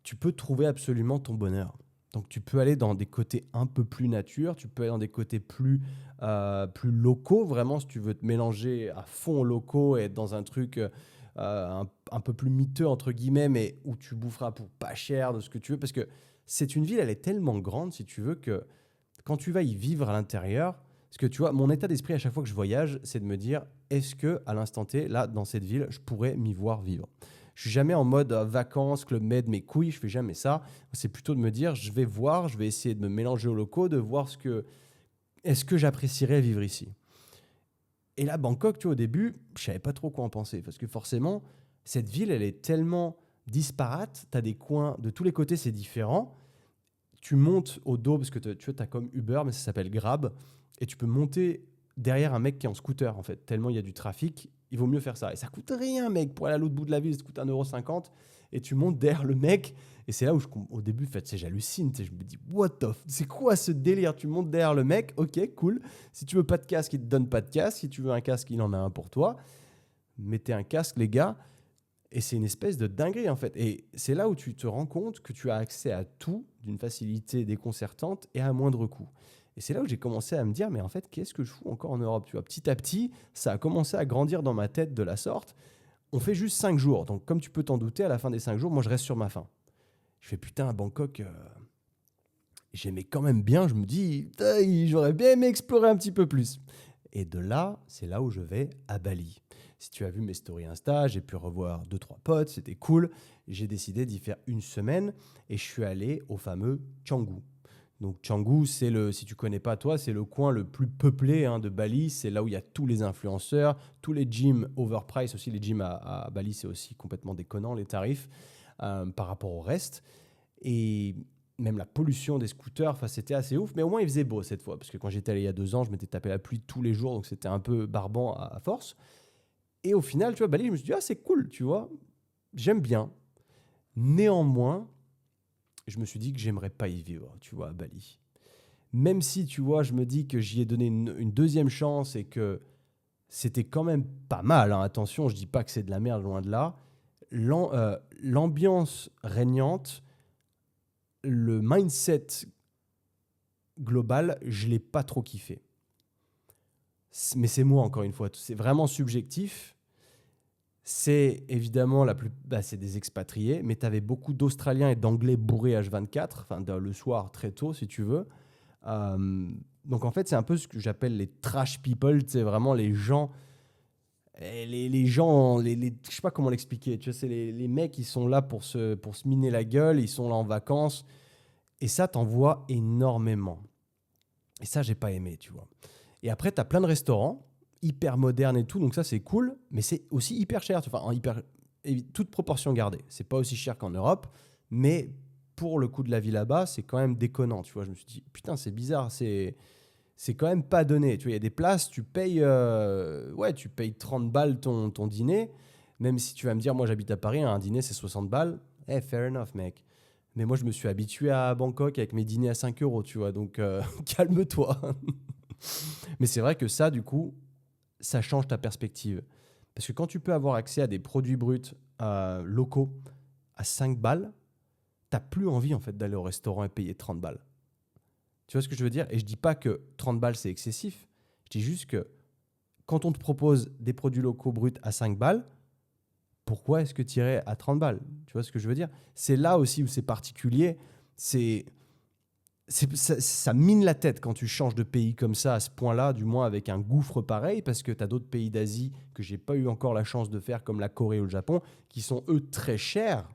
tu peux trouver absolument ton bonheur. Donc tu peux aller dans des côtés un peu plus nature, tu peux aller dans des côtés plus locaux, vraiment, si tu veux te mélanger à fond aux locaux et être dans un truc un peu plus miteux, entre guillemets, mais où tu boufferas pour pas cher de ce que tu veux. Parce que c'est une ville, elle est tellement grande, si tu veux, que quand tu vas y vivre à l'intérieur, parce que tu vois, mon état d'esprit à chaque fois que je voyage, c'est de me dire, est-ce que à l'instant T, là, dans cette ville, je pourrais m'y voir vivre? Je suis jamais en mode vacances, club med, mes couilles, je fais jamais ça. C'est plutôt de me dire, je vais voir, je vais essayer de me mélanger aux locaux, de voir est-ce que j'apprécierais vivre ici. Et là, Bangkok, tu vois, au début, je savais pas trop quoi en penser, parce que forcément, cette ville, elle est tellement disparate, tu as des coins, de tous les côtés, c'est différent. Tu montes au dos, parce que tu vois, as comme Uber, mais ça s'appelle Grab, et tu peux monter derrière un mec qui est en scooter, en fait, tellement il y a du trafic, il vaut mieux faire ça. Et ça coûte rien, mec, pour aller à l'autre bout de la ville, ça coûte 1,50 €, et tu montes derrière le mec, et c'est là où, au début, en fait, j'hallucine, je me dis, c'est quoi ce délire? Tu montes derrière le mec, ok, cool. Si tu veux pas de casque, il te donne pas de casque. Si tu veux un casque, il en a un pour toi. Mettez un casque, les gars. Et c'est une espèce de dinguerie, en fait. Et c'est là où tu te rends compte que tu as accès à tout d'une facilité déconcertante et à moindre coût. Et c'est là où j'ai commencé à me dire, mais en fait, qu'est-ce que je fous encore en Europe? Tu vois, petit à petit, ça a commencé à grandir dans ma tête de la sorte. On fait juste 5 jours. Donc, comme tu peux t'en douter, à la fin des 5 jours, moi, je reste sur ma faim. Je fais putain, à Bangkok, j'aimais quand même bien. Je me dis, j'aurais bien aimé explorer un petit peu plus. Et de là, c'est là où je vais à Bali. Si tu as vu mes stories Insta, j'ai pu revoir 2-3 potes, c'était cool. J'ai décidé d'y faire une semaine et je suis allé au fameux Canggu. Donc Canggu, si tu connais pas toi, c'est le coin le plus peuplé de Bali. C'est là où il y a tous les influenceurs, tous les gyms overpriced aussi. Les gyms à Bali, c'est aussi complètement déconnant les tarifs par rapport au reste. Et même la pollution des scooters, enfin, c'était assez ouf. Mais au moins, il faisait beau cette fois. Parce que quand j'étais allé il y a 2 ans, je m'étais tapé la pluie tous les jours. Donc c'était un peu barbant à force. Et au final, tu vois, Bali, je me suis dit, ah, c'est cool, tu vois. J'aime bien. Néanmoins, je me suis dit que j'aimerais pas y vivre, tu vois, à Bali. Même si, tu vois, je me dis que j'y ai donné une deuxième chance et que c'était quand même pas mal, hein. Attention, je dis pas que c'est de la merde, loin de là. L'ambiance régnante, le mindset global, je l'ai pas trop kiffé. Mais c'est moi, encore une fois. C'est vraiment subjectif. C'est évidemment c'est des expatriés, mais tu avais beaucoup d'Australiens et d'Anglais bourrés H24, enfin le soir très tôt si tu veux. Donc en fait, c'est un peu ce que j'appelle les trash people, c'est vraiment les gens, les gens, je sais pas comment l'expliquer, tu vois, c'est les mecs qui sont là pour se miner la gueule, ils sont là en vacances, et ça t'en vois énormément. Et ça, j'ai pas aimé, tu vois. Et après, tu as plein de restaurants hyper modernes et tout, donc ça, c'est cool, mais c'est aussi hyper cher. Enfin, toute proportion gardée. C'est pas aussi cher qu'en Europe, mais pour le coût de la vie là-bas, c'est quand même déconnant, tu vois. Je me suis dit, putain, c'est bizarre, c'est quand même pas donné. Tu vois, il y a des places, tu payes 30 balles ton dîner, même si tu vas me dire, moi, j'habite à Paris, un dîner, c'est 60 balles. Fair enough, mec. Mais moi, je me suis habitué à Bangkok avec mes dîners à 5 euros, tu vois. Donc, calme-toi. Mais c'est vrai que ça, du coup, ça change ta perspective. Parce que quand tu peux avoir accès à des produits bruts locaux à 5 balles, tu n'as plus envie, en fait, d'aller au restaurant et payer 30 balles. Tu vois ce que je veux dire? Et je dis pas que 30 balles, c'est excessif. Je dis juste que quand on te propose des produits locaux bruts à 5 balles, pourquoi est-ce que tu irais à 30 balles? Tu vois ce que je veux dire? C'est là aussi où c'est particulier. Ça mine la tête quand tu changes de pays comme ça, à ce point-là, du moins avec un gouffre pareil, parce que tu as d'autres pays d'Asie que j'ai pas eu encore la chance de faire, comme la Corée ou le Japon, qui sont eux très chers.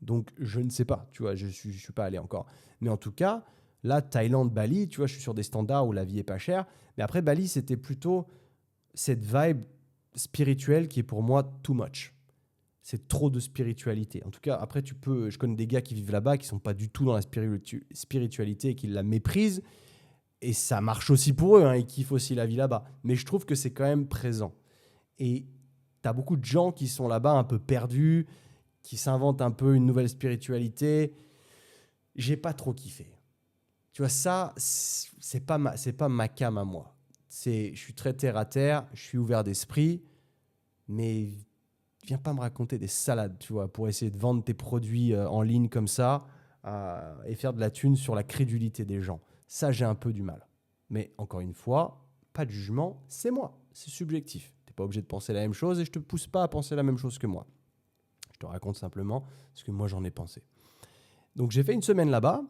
Donc je ne sais pas, tu vois, je suis pas allé encore. Mais en tout cas, là, Thaïlande, Bali, tu vois, je suis sur des standards où la vie est pas chère. Mais après, Bali, c'était plutôt cette vibe spirituelle qui est pour moi too much. C'est trop de spiritualité. En tout cas, après, je connais des gars qui vivent là-bas, qui sont pas du tout dans la spiritualité et qui la méprisent. Et ça marche aussi pour eux, hein, ils kiffent aussi la vie là-bas. Mais je trouve que c'est quand même présent. Et tu as beaucoup de gens qui sont là-bas un peu perdus, qui s'inventent un peu une nouvelle spiritualité. J'ai pas trop kiffé. Tu vois, ça, c'est pas ma came à moi. Je suis très terre à terre, je suis ouvert d'esprit, mais viens pas me raconter des salades, tu vois, pour essayer de vendre tes produits en ligne comme ça et faire de la thune sur la crédulité des gens. Ça, j'ai un peu du mal. Mais encore une fois, pas de jugement, c'est moi, c'est subjectif. Tu n'es pas obligé de penser la même chose et je te pousse pas à penser la même chose que moi. Je te raconte simplement ce que moi j'en ai pensé. Donc j'ai fait une semaine là-bas.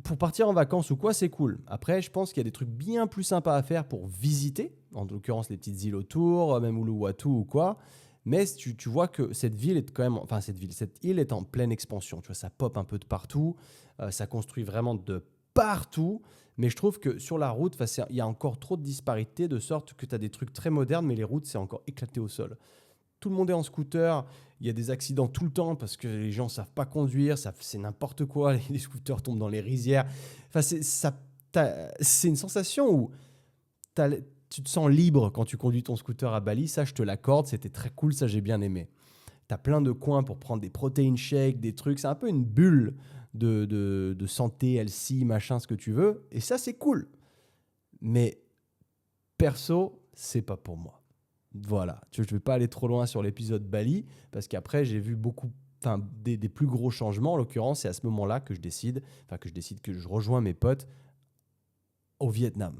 Pour partir en vacances ou quoi, c'est cool. Après, je pense qu'il y a des trucs bien plus sympas à faire pour visiter, en l'occurrence les petites îles autour, même Uluwatu ou quoi. Mais tu vois que cette île est en pleine expansion. Tu vois, ça pop un peu de partout, ça construit vraiment de partout. Mais je trouve que sur la route, il y a encore trop de disparités, de sorte que tu as des trucs très modernes, mais les routes, c'est encore éclaté au sol. Tout le monde est en scooter, il y a des accidents tout le temps parce que les gens ne savent pas conduire, c'est n'importe quoi, les scooters tombent dans les rizières. Enfin, c'est une sensation où tu te sens libre quand tu conduis ton scooter à Bali, ça je te l'accorde, c'était très cool, ça j'ai bien aimé. Tu as plein de coins pour prendre des protein shakes, des trucs, c'est un peu une bulle de santé, healthy, machin, ce que tu veux, et ça c'est cool. Mais perso, c'est pas pour moi. Voilà, je ne vais pas aller trop loin sur l'épisode Bali, parce qu'après, j'ai vu des plus gros changements. En l'occurrence, c'est à ce moment-là que je décide que je rejoins mes potes au Vietnam.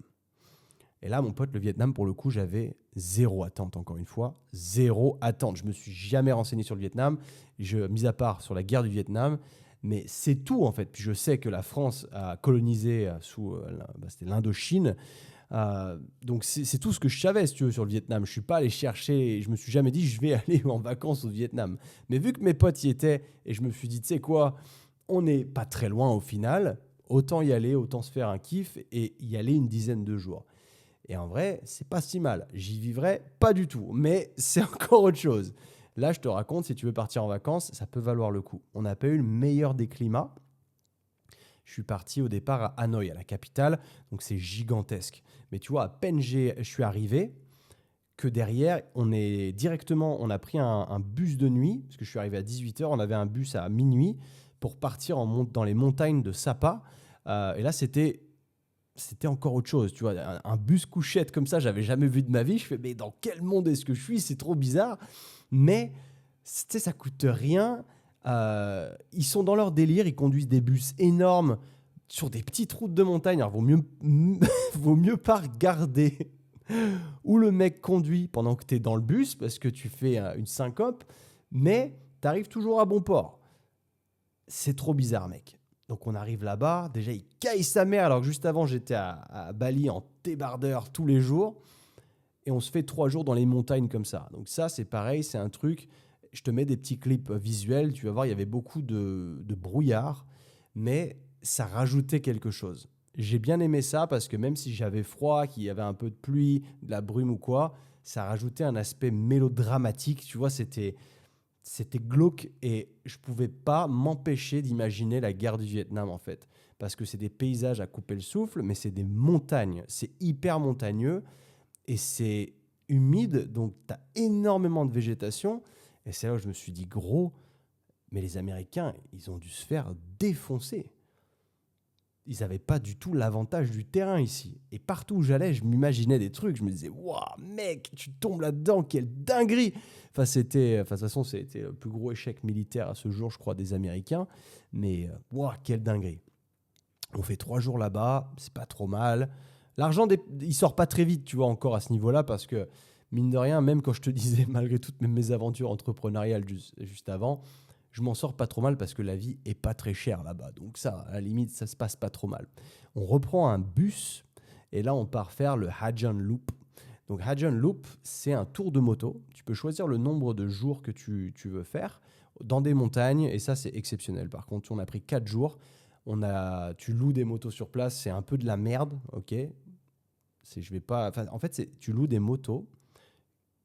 Et là, mon pote, le Vietnam, pour le coup, j'avais zéro attente, encore une fois. Zéro attente. Je ne me suis jamais renseigné sur le Vietnam, mis à part sur la guerre du Vietnam. Mais c'est tout, en fait. Puis je sais que la France a colonisé c'était l'Indochine. Donc c'est tout ce que je savais, si tu veux, sur le Vietnam. Je suis pas allé chercher, je me suis jamais dit je vais aller en vacances au Vietnam. Mais vu que mes potes y étaient, et je me suis dit, tu sais quoi, on n'est pas très loin au final, autant y aller, autant se faire un kiff et y aller une dizaine de jours. Et en vrai, c'est pas si mal. J'y vivrai pas du tout, mais c'est encore autre chose. Là, je te raconte, si tu veux partir en vacances, ça peut valoir le coup. On n'a pas eu le meilleur des climats. Je suis parti au départ à Hanoï, à la capitale, donc c'est gigantesque. Mais tu vois, à peine je suis arrivé, que derrière, on a pris un bus de nuit, parce que je suis arrivé à 18h, on avait un bus à minuit pour partir dans les montagnes de Sapa. Et là, c'était c'était encore autre chose, tu vois. Un bus couchette comme ça, j'avais jamais vu de ma vie. Je fais, mais dans quel monde est-ce que je suis? C'est trop bizarre. Mais, tu sais, ça coûte rien. Ils sont dans leur délire, ils conduisent des bus énormes sur des petites routes de montagne. Alors, vaut mieux pas regarder où le mec conduit pendant que tu es dans le bus parce que tu fais une syncope, mais tu arrives toujours à bon port. C'est trop bizarre, mec. Donc on arrive là-bas, déjà il caille sa mère alors que juste avant j'étais à Bali en débardeur tous les jours et on se fait 3 jours dans les montagnes comme ça. Donc ça c'est pareil, c'est un truc, je te mets des petits clips visuels, tu vas voir il y avait beaucoup de brouillard, mais ça rajoutait quelque chose. J'ai bien aimé ça parce que même si j'avais froid, qu'il y avait un peu de pluie, de la brume ou quoi, ça rajoutait un aspect mélodramatique, tu vois, c'était glauque et je pouvais pas m'empêcher d'imaginer la guerre du Vietnam en fait. Parce que c'est des paysages à couper le souffle, mais c'est des montagnes. C'est hyper montagneux et c'est humide, donc tu as énormément de végétation. Et c'est là où je me suis dit, gros, mais les Américains, ils ont dû se faire défoncer. Ils n'avaient pas du tout l'avantage du terrain ici. Et partout où j'allais, je m'imaginais des trucs. Je me disais, waouh, mec, tu tombes là-dedans, quelle dinguerie! Enfin, de toute façon, c'était le plus gros échec militaire à ce jour, je crois, des Américains. Mais, waouh, quelle dinguerie! On fait 3 jours là-bas, c'est pas trop mal. L'argent, il sort pas très vite, tu vois, encore à ce niveau-là, parce que, mine de rien, même quand je te disais, malgré toutes mes aventures entrepreneuriales juste avant, je m'en sors pas trop mal parce que la vie est pas très chère là-bas. Donc ça, à la limite, ça se passe pas trop mal. On reprend un bus et là, on part faire le Hajan Loop. Donc Hajan Loop, c'est un tour de moto. Tu peux choisir le nombre de jours que tu veux faire dans des montagnes et ça, c'est exceptionnel. Par contre, on a pris 4 jours. Tu loues des motos sur place, c'est un peu de la merde, ok. Je vais pas. Enfin, en fait, tu loues des motos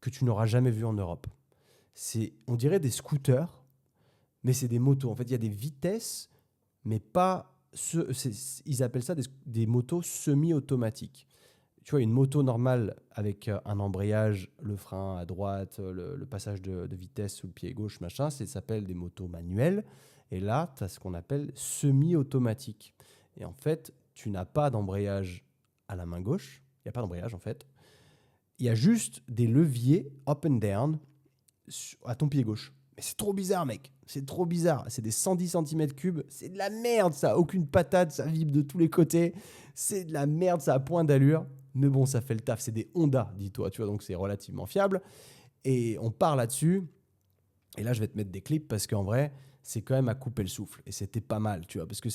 que tu n'auras jamais vues en Europe. On dirait des scooters mais c'est des motos. En fait, il y a des vitesses, mais pas... Ils appellent ça des motos semi-automatiques. Tu vois, une moto normale avec un embrayage, le frein à droite, le passage de vitesse sous le pied gauche, machin, ça s'appelle des motos manuelles. Et là, tu as ce qu'on appelle semi-automatique. Et en fait, tu n'as pas d'embrayage à la main gauche. Il n'y a pas d'embrayage, en fait. Il y a juste des leviers up and down à ton pied gauche. Mais c'est trop bizarre, mec. C'est trop bizarre. C'est des 110 cm3. C'est de la merde, ça. Aucune patate, ça vibre de tous les côtés. C'est de la merde, ça a point d'allure. Mais bon, ça fait le taf. C'est des Honda, dis-toi. Tu vois, donc c'est relativement fiable. Et on part là-dessus. Et là, je vais te mettre des clips parce qu'en vrai, c'est quand même à couper le souffle. Et c'était pas mal, tu vois. Parce que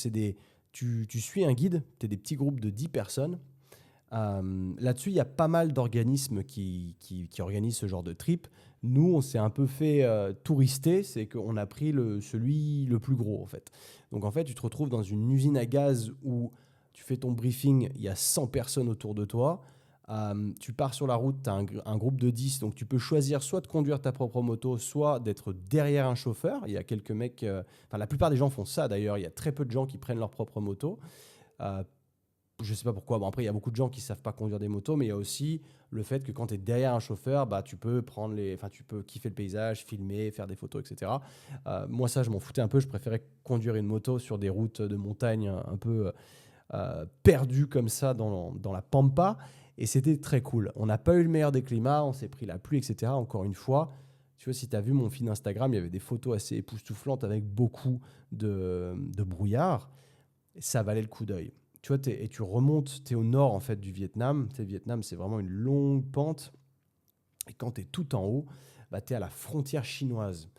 tu suis un guide. Tu es des petits groupes de 10 personnes. Là-dessus, il y a pas mal d'organismes qui organisent ce genre de trip. Nous, on s'est un peu fait tourister, c'est qu'on a pris celui le plus gros, en fait. Donc, en fait, tu te retrouves dans une usine à gaz où tu fais ton briefing, il y a 100 personnes autour de toi. Tu pars sur la route, tu as un groupe de 10, donc tu peux choisir soit de conduire ta propre moto, soit d'être derrière un chauffeur. Il y a quelques mecs, enfin la plupart des gens font ça d'ailleurs, il y a très peu de gens qui prennent leur propre moto. Je ne sais pas pourquoi. Bon, après, il y a beaucoup de gens qui ne savent pas conduire des motos, mais il y a aussi le fait que quand tu es derrière un chauffeur, bah, tu peux kiffer le paysage, filmer, faire des photos, etc. Moi, ça, je m'en foutais un peu. Je préférais conduire une moto sur des routes de montagne un peu perdues comme ça dans la pampa. Et c'était très cool. On n'a pas eu le meilleur des climats, on s'est pris la pluie, etc. Encore une fois, tu vois, si tu as vu mon feed Instagram, il y avait des photos assez époustouflantes avec beaucoup de brouillard. Ça valait le coup d'œil. Tu vois, et tu remontes, tu es au nord en fait du Vietnam. Le Vietnam, c'est vraiment une longue pente. Et quand tu es tout en haut, bah, tu es à la frontière chinoise.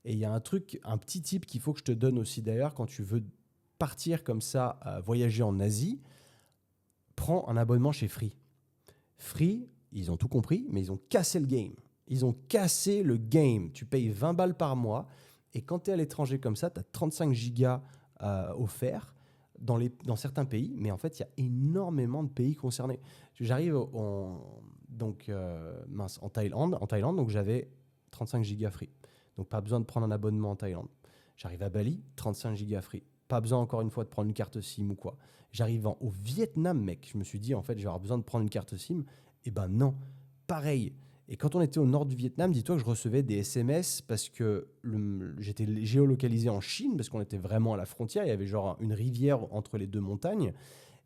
Et il y a un petit tip qu'il faut que je te donne aussi d'ailleurs, quand tu veux partir comme ça, voyager en Asie, prends un abonnement chez Free. Free, ils ont tout compris, mais ils ont cassé le game. Ils ont cassé le game. Tu payes 20 balles par mois. Et quand tu es à l'étranger comme ça, tu as 35 gigas offerts. Dans certains pays, mais en fait, il y a énormément de pays concernés. J'arrive en Thaïlande, donc j'avais 35 gigas free. Donc, pas besoin de prendre un abonnement en Thaïlande. J'arrive à Bali, 35 gigas free. Pas besoin, encore une fois, de prendre une carte SIM ou quoi. J'arrive au Vietnam, mec. Je me suis dit, en fait, j'aurais besoin de prendre une carte SIM. Eh ben non, pareil. Et quand on était au nord du Vietnam, dis-toi que je recevais des SMS parce que j'étais géolocalisé en Chine, parce qu'on était vraiment à la frontière. Il y avait genre une rivière entre les deux montagnes.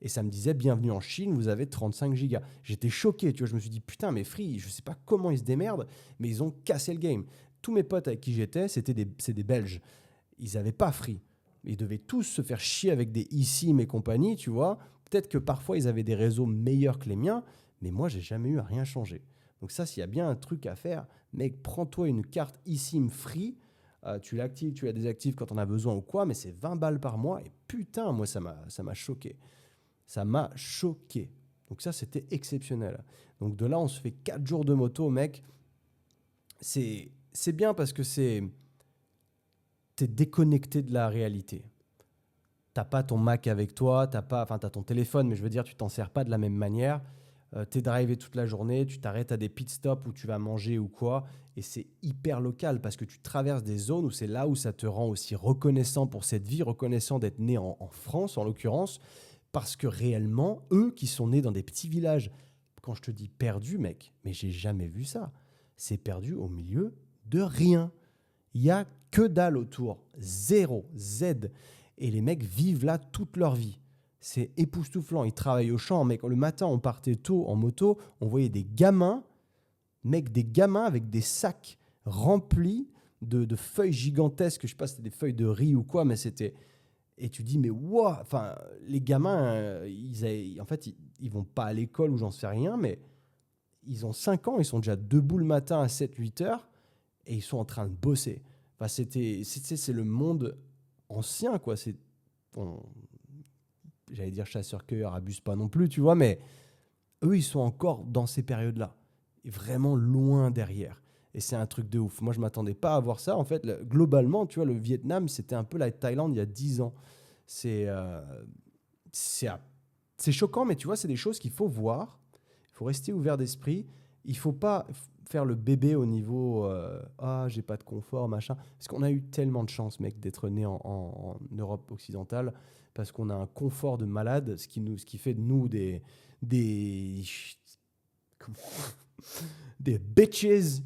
Et ça me disait, bienvenue en Chine, vous avez 35 gigas. J'étais choqué, tu vois. Je me suis dit, putain, mais Free, je sais pas comment ils se démerdent, mais ils ont cassé le game. Tous mes potes avec qui j'étais, c'est des Belges. Ils n'avaient pas Free. Ils devaient tous se faire chier avec des eSIM et compagnie, tu vois. Peut-être que parfois, ils avaient des réseaux meilleurs que les miens, mais moi, j'ai jamais eu à rien changer. Donc ça, s'il y a bien un truc à faire, mec, prends-toi une carte eSIM Free, tu l'actives, tu la désactives quand on a besoin ou quoi, mais c'est 20 balles par mois, et putain, moi, ça m'a choqué. Ça m'a choqué. Donc ça, c'était exceptionnel. Donc de là, on se fait 4 jours de moto, mec. C'est bien parce que t'es déconnecté de la réalité. T'as pas ton Mac avec toi, t'as ton téléphone, mais je veux dire, tu t'en sers pas de la même manière. T'es drivé toute la journée, tu t'arrêtes à des pit stops où tu vas manger ou quoi, et c'est hyper local parce que tu traverses des zones où c'est là où ça te rend aussi reconnaissant pour cette vie, reconnaissant d'être né en France en l'occurrence, parce que réellement, eux qui sont nés dans des petits villages, quand je te dis perdu, mec, mais j'ai jamais vu ça. C'est perdu au milieu de rien. Il y a que dalle autour, zéro, Z. Et les mecs vivent là toute leur vie. C'est époustouflant. Ils travaillent au champ, mec. Le matin, on partait tôt en moto, on voyait des gamins, mec, des gamins avec des sacs remplis de feuilles gigantesques. Je sais pas si c'était des feuilles de riz ou quoi, mais c'était. Et tu dis, mais wow, enfin, les gamins, en fait, ils vont pas à l'école ou j'en sais rien, mais ils ont 5 ans, ils sont déjà debout le matin à 7-8 heures et ils sont en train de bosser. Enfin, c'est le monde ancien, quoi. J'allais dire chasseurs-cueilleurs, abuse pas non plus, tu vois, mais eux, ils sont encore dans ces périodes-là. Et vraiment loin derrière. Et c'est un truc de ouf. Moi, je m'attendais pas à voir ça. En fait, globalement, tu vois, le Vietnam, c'était un peu la Thaïlande il y a 10 ans. C'est c'est c'est choquant, mais tu vois, c'est des choses qu'il faut voir. Il faut rester ouvert d'esprit. Il faut pas faire le bébé au niveau ah, j'ai pas de confort, machin. Parce qu'on a eu tellement de chance, mec, d'être né en Europe occidentale, parce qu'on a un confort de malade, ce qui fait de nous des, comment- des bitches.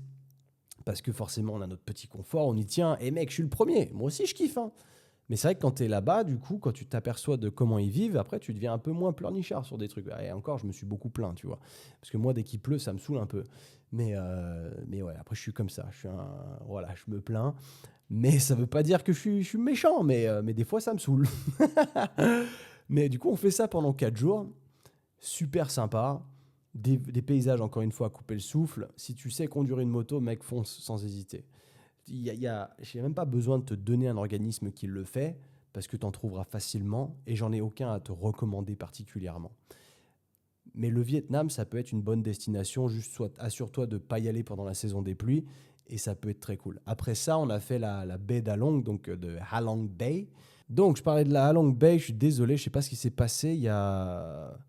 Parce que forcément, on a notre petit confort, on y tient. Et mec, je suis le premier. Moi aussi, je kiffe, hein. Mais c'est vrai que quand tu es là-bas, du coup, quand tu t'aperçois de comment ils vivent, après, tu deviens un peu moins pleurnichard sur des trucs. Et encore, je me suis beaucoup plaint, tu vois. Parce que moi, dès qu'il pleut, ça me saoule un peu. Mais ouais, après, je suis comme ça. Voilà, je me plains. Mais ça veut pas dire que je suis méchant. Mais des fois, ça me saoule. Mais du coup, on fait ça pendant 4 jours. Super sympa. Des paysages, encore une fois, à couper le souffle. Si tu sais conduire une moto, mec, fonce sans hésiter. Je n'ai même pas besoin de te donner un organisme qui le fait, parce que tu en trouveras facilement, et j'en ai aucun à te recommander particulièrement. Mais le Vietnam, ça peut être une bonne destination, juste soit assure-toi de ne pas y aller pendant la saison des pluies, et ça peut être très cool. Après ça, on a fait la baie d'Halong, donc de Halong Bay. Donc, je parlais de la Halong Bay, je suis désolé, je ne sais pas ce qui s'est passé, il y a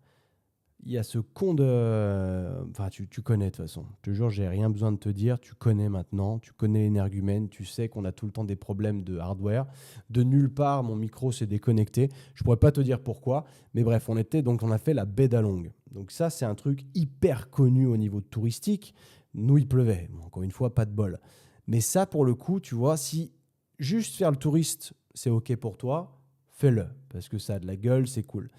ce con de... Enfin, tu connais de toute façon. Je te jure, j'ai rien besoin de te dire. Tu connais maintenant. Tu connais l'énergumène. Tu sais qu'on a tout le temps des problèmes de hardware. De nulle part, mon micro s'est déconnecté. Je pourrais pas te dire pourquoi. Mais bref, on a fait la baie d'Halong. Donc ça, c'est un truc hyper connu au niveau touristique. Nous, il pleuvait. Bon, encore une fois, pas de bol. Mais ça, pour le coup, tu vois, si juste faire le touriste, c'est OK pour toi, fais-le. Parce que ça a de la gueule, c'est cool.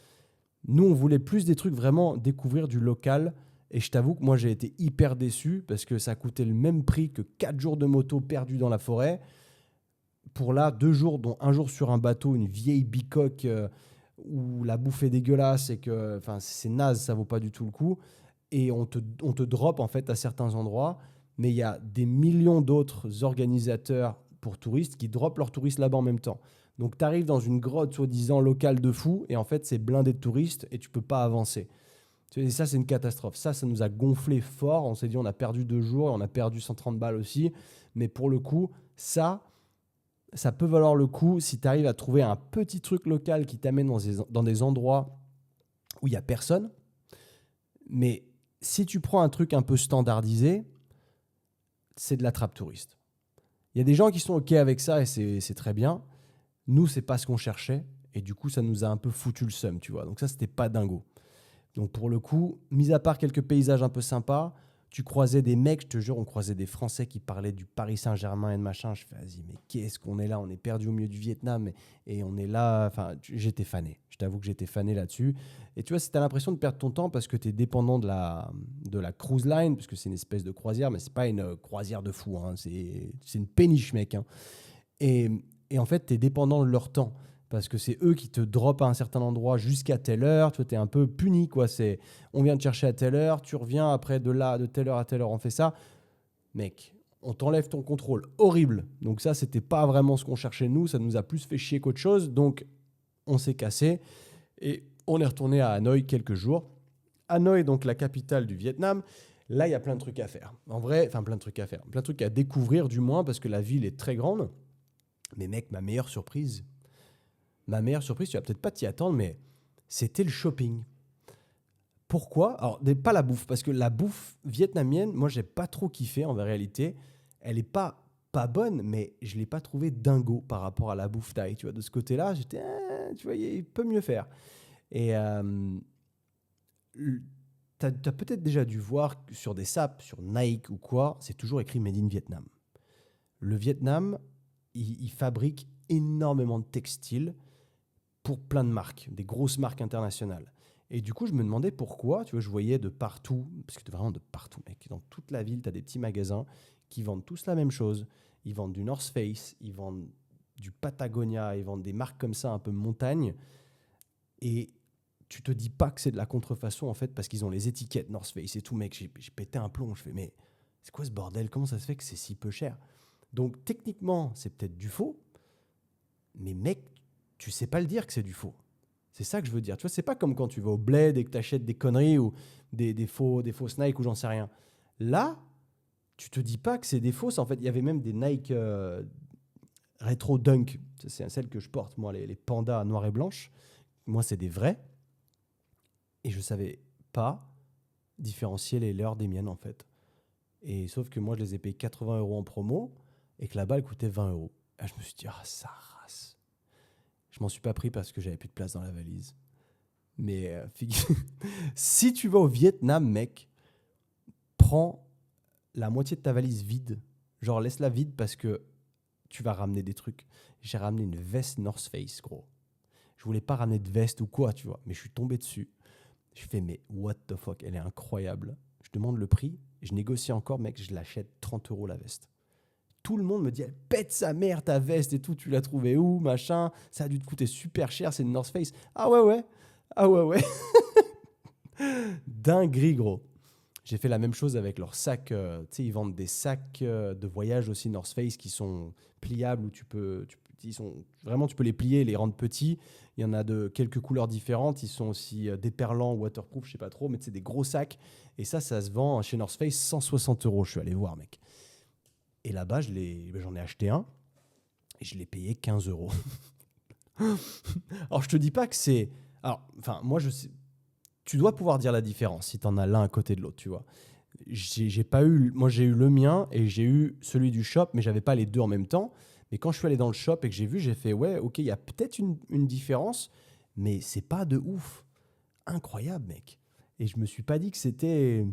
Nous, on voulait plus des trucs vraiment découvrir du local. Et je t'avoue que moi, j'ai été hyper déçu parce que ça coûtait le même prix que 4 jours de moto perdus dans la forêt. Pour là, 2 jours, dont un jour sur un bateau, une vieille bicoque où la bouffe est dégueulasse et que c'est naze, ça vaut pas du tout le coup. Et on te drop en fait à certains endroits. Mais il y a des millions d'autres organisateurs pour touristes qui dropent leurs touristes là-bas en même temps. Donc, tu arrives dans une grotte soi-disant locale de fou et en fait, c'est blindé de touristes et tu peux pas avancer. Et ça, c'est une catastrophe. Ça nous a gonflé fort. On s'est dit, on a perdu 2 jours et on a perdu 130 balles aussi. Mais pour le coup, ça peut valoir le coup si tu arrives à trouver un petit truc local qui t'amène dans des endroits où il n'y a personne. Mais si tu prends un truc un peu standardisé, c'est de la trappe touriste. Il y a des gens qui sont OK avec ça et c'est très bien. Nous, c'est pas ce qu'on cherchait. Et du coup, ça nous a un peu foutu le seum, tu vois. Donc ça, c'était pas dingo. Donc pour le coup, mis à part quelques paysages un peu sympas, Tu croisais des mecs, je te jure, on croisait des Français qui parlaient du Paris Saint-Germain et de machin. Je fais, vas-y, mais qu'est-ce qu'on est là? On est perdu au milieu du Vietnam et on est là. Enfin, j'étais fané. Je t'avoue que j'étais fané là-dessus. Et tu vois, si tu as l'impression de perdre ton temps parce que tu es dépendant de la cruise line, parce que c'est une espèce de croisière, mais c'est pas une croisière de fou. Hein. C'est une péniche, mec. Hein. Et, et en fait, tu es dépendant de leur temps. Parce que c'est eux qui te droppent à un certain endroit jusqu'à telle heure. Tu es un peu puni, quoi. On vient te chercher à telle heure, tu reviens après de là, de telle heure à telle heure, on fait ça. Mec, on t'enlève ton contrôle. Horrible. Donc ça, c'était pas vraiment ce qu'on cherchait nous. Ça nous a plus fait chier qu'autre chose. Donc, on s'est cassé et on est retourné à Hanoï quelques jours. Hanoï, donc la capitale du Vietnam. Là, il y a plein de trucs à faire. En vrai, enfin plein de trucs à faire. Plein de trucs à découvrir du moins parce que la ville est très grande. Mais mec, ma meilleure surprise, tu vas peut-être pas t'y attendre, mais c'était le shopping. Pourquoi? Alors, pas la bouffe, parce que la bouffe vietnamienne, moi, j'ai pas trop kiffé en réalité. Elle est pas bonne, mais je l'ai pas trouvé dingo par rapport à la bouffe thaï. Tu vois, de ce côté-là, j'étais, tu vois, il peut mieux faire. Et t'as peut-être déjà dû voir que sur des sapes, sur Nike ou quoi, c'est toujours écrit Made in Vietnam. Le Vietnam, il fabrique énormément de textiles pour plein de marques, des grosses marques internationales. Et du coup, je me demandais pourquoi. Tu vois, je voyais de partout, parce que vraiment de partout, mec. Dans toute la ville, tu as des petits magasins qui vendent tous la même chose. Ils vendent du North Face, ils vendent du Patagonia, ils vendent des marques comme ça, un peu montagne. Et tu te dis pas que c'est de la contrefaçon, en fait, parce qu'ils ont les étiquettes North Face et tout, mec. J'ai pété un plomb. Je fais, mais c'est quoi ce bordel? Comment ça se fait que c'est si peu cher? Donc, techniquement, c'est peut-être du faux. Mais mec, tu sais pas le dire que c'est du faux. C'est ça que je veux dire. Tu vois, c'est pas comme quand tu vas au Bled et que tu achètes des conneries ou des faux Nike ou j'en sais rien. Là, tu te dis pas que c'est des fausses. En fait, il y avait même des Nike Retro Dunk. C'est celles que je porte, moi, les pandas noires et blanches. Moi, c'est des vrais. Et je savais pas différencier les leurs des miennes, en fait. Et sauf que moi, je les ai payés 80 € en promo et que là-bas, elles coûtaient 20 €. Et je me suis dit, ah, ça race. Je m'en suis pas pris parce que j'avais plus de place dans la valise. Mais si tu vas au Vietnam, mec, prends la moitié de ta valise vide. Genre, laisse-la vide parce que tu vas ramener des trucs. J'ai ramené une veste North Face, gros. Je voulais pas ramener de veste ou quoi, tu vois. Mais je suis tombé dessus. Je fais, mais what the fuck, elle est incroyable. Je demande le prix. Je négocie encore, mec, je l'achète 30 € la veste. Tout le monde me dit, elle pète sa mère ta veste et tout, tu l'as trouvée où, machin, ça a dû te coûter super cher, c'est une North Face. Ah ouais, ouais. Ah ouais, ouais. Dinguerie, gros. J'ai fait la même chose avec leurs sacs. Tu sais, ils vendent des sacs de voyage aussi North Face qui sont pliables où vraiment, tu peux les plier et les rendre petits. Il y en a de quelques couleurs différentes. Ils sont aussi déperlants, waterproof, je sais pas trop, mais c'est des gros sacs. Et ça se vend chez North Face 160 €. Je suis allé voir, mec. Et là-bas, j'en ai acheté un et je l'ai payé 15 €. Alors, je te dis pas que c'est. Alors, enfin, moi, je sais. Tu dois pouvoir dire la différence si tu en as l'un à côté de l'autre, tu vois. J'ai pas eu. Moi, j'ai eu le mien et j'ai eu celui du shop, mais j'avais pas les deux en même temps. Mais quand je suis allé dans le shop et que j'ai vu, j'ai fait ouais, ok, il y a peut-être une différence, mais c'est pas de ouf. Incroyable, mec. Et je me suis pas dit que c'était.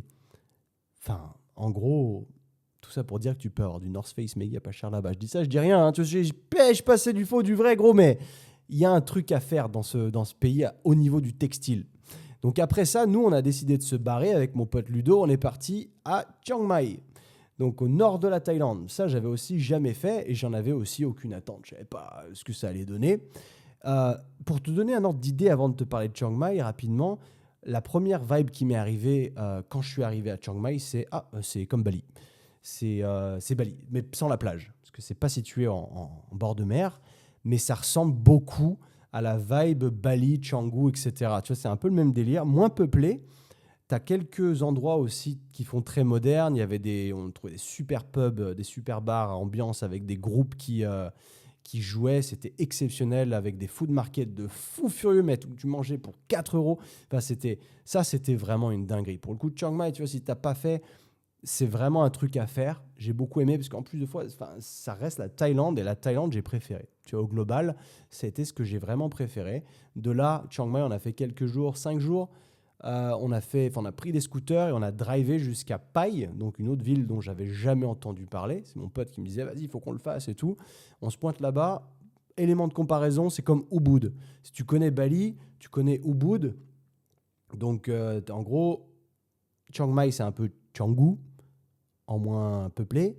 Enfin, en gros. Tout ça pour dire que tu peux avoir du North Face méga pas cher là-bas. Je dis ça, je dis rien. Hein. Je pêche passer du faux, du vrai, gros, mais il y a un truc à faire dans ce pays au niveau du textile. Donc après ça, nous, on a décidé de se barrer avec mon pote Ludo. On est parti à Chiang Mai, donc au nord de la Thaïlande. Ça, j'avais aussi jamais fait et j'en avais aussi aucune attente. Je savais pas ce que ça allait donner. Pour te donner un ordre d'idée avant de te parler de Chiang Mai, rapidement, la première vibe qui m'est arrivée quand je suis arrivé à Chiang Mai, c'est comme Bali. C'est Bali, mais sans la plage, parce que c'est pas situé en bord de mer, mais ça ressemble beaucoup à la vibe Bali, Canggu, etc. Tu vois, c'est un peu le même délire, moins peuplé. Tu as quelques endroits aussi qui font très moderne. On trouvait des super pubs, des super bars à ambiance avec des groupes qui jouaient. C'était exceptionnel avec des food markets de fous furieux, mais où tu mangeais pour 4 €. Enfin, c'était vraiment une dinguerie. Pour le coup de Chiang Mai, tu vois, si tu n'as pas fait, c'est vraiment un truc à faire. J'ai beaucoup aimé parce qu'en plus de fois, ça reste la Thaïlande et la Thaïlande, j'ai préféré. Tu vois, au global, c'était ce que j'ai vraiment préféré. De là, Chiang Mai, on a fait quelques jours, 5 jours. On a pris des scooters et on a drivé jusqu'à Pai, donc une autre ville dont j'avais jamais entendu parler. C'est mon pote qui me disait, vas-y, il faut qu'on le fasse et tout. On se pointe là-bas. Élément de comparaison, c'est comme Ubud. Si tu connais Bali, tu connais Ubud. Donc, en gros, Chiang Mai, c'est un peu Canggu, en moins peuplé.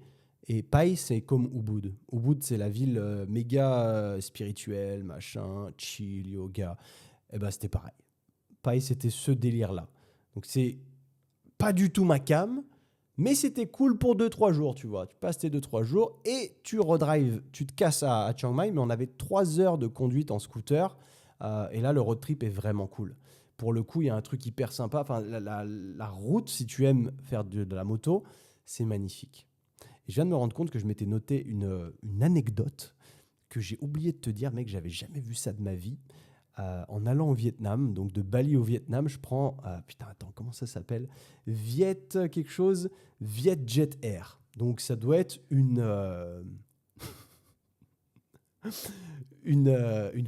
Et Pai, c'est comme Ubud. Ubud, c'est la ville méga spirituelle, machin, chill, yoga. Et ben, c'était pareil. Pai, c'était ce délire-là. Donc, c'est pas du tout ma cam, mais c'était cool pour 2-3 jours, tu vois. Tu passes tes 2-3 jours et tu redrives, tu te casses à Chiang Mai, mais on avait 3 heures de conduite en scooter. Et là, le road trip est vraiment cool. Pour le coup, il y a un truc hyper sympa. Enfin, la route, si tu aimes faire de la moto, c'est magnifique. Et je viens de me rendre compte que je m'étais noté une anecdote que j'ai oublié de te dire, mec, j'avais jamais vu ça de ma vie. En allant au Vietnam, donc de Bali au Vietnam, je prends, putain, attends, comment ça s'appelle? Quelque chose, Vietjet Air. Donc ça doit être une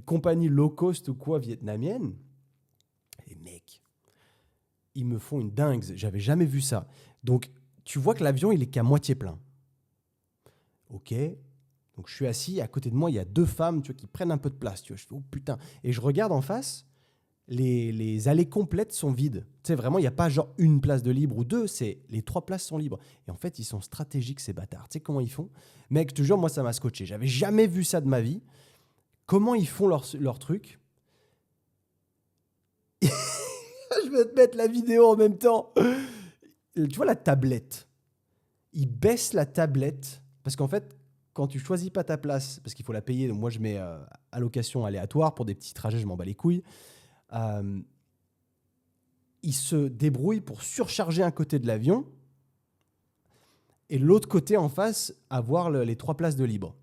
compagnie low cost ou quoi vietnamienne. Et mec, ils me font une dingue, j'avais jamais vu ça. Donc tu vois que l'avion, il est qu'à moitié plein. Ok. Donc je suis assis, à côté de moi, il y a 2 femmes, tu vois, qui prennent un peu de place. Tu vois, je fais, oh putain. Et je regarde en face, les allées complètes sont vides. Tu sais, vraiment, il n'y a pas genre une place de libre ou 2, c'est les 3 places sont libres. Et en fait, ils sont stratégiques, ces bâtards. Tu sais comment ils font? Mec, je te jure, moi, ça m'a scotché. J'avais jamais vu ça de ma vie. Comment ils font leur truc? Je vais te mettre la vidéo en même temps. Tu vois la tablette? Ils baissent la tablette parce qu'en fait, quand tu choisis pas ta place, parce qu'il faut la payer, donc moi je mets allocation aléatoire pour des petits trajets, je m'en bats les couilles. Ils se débrouillent pour surcharger un côté de l'avion et l'autre côté en face avoir les 3 places de libre.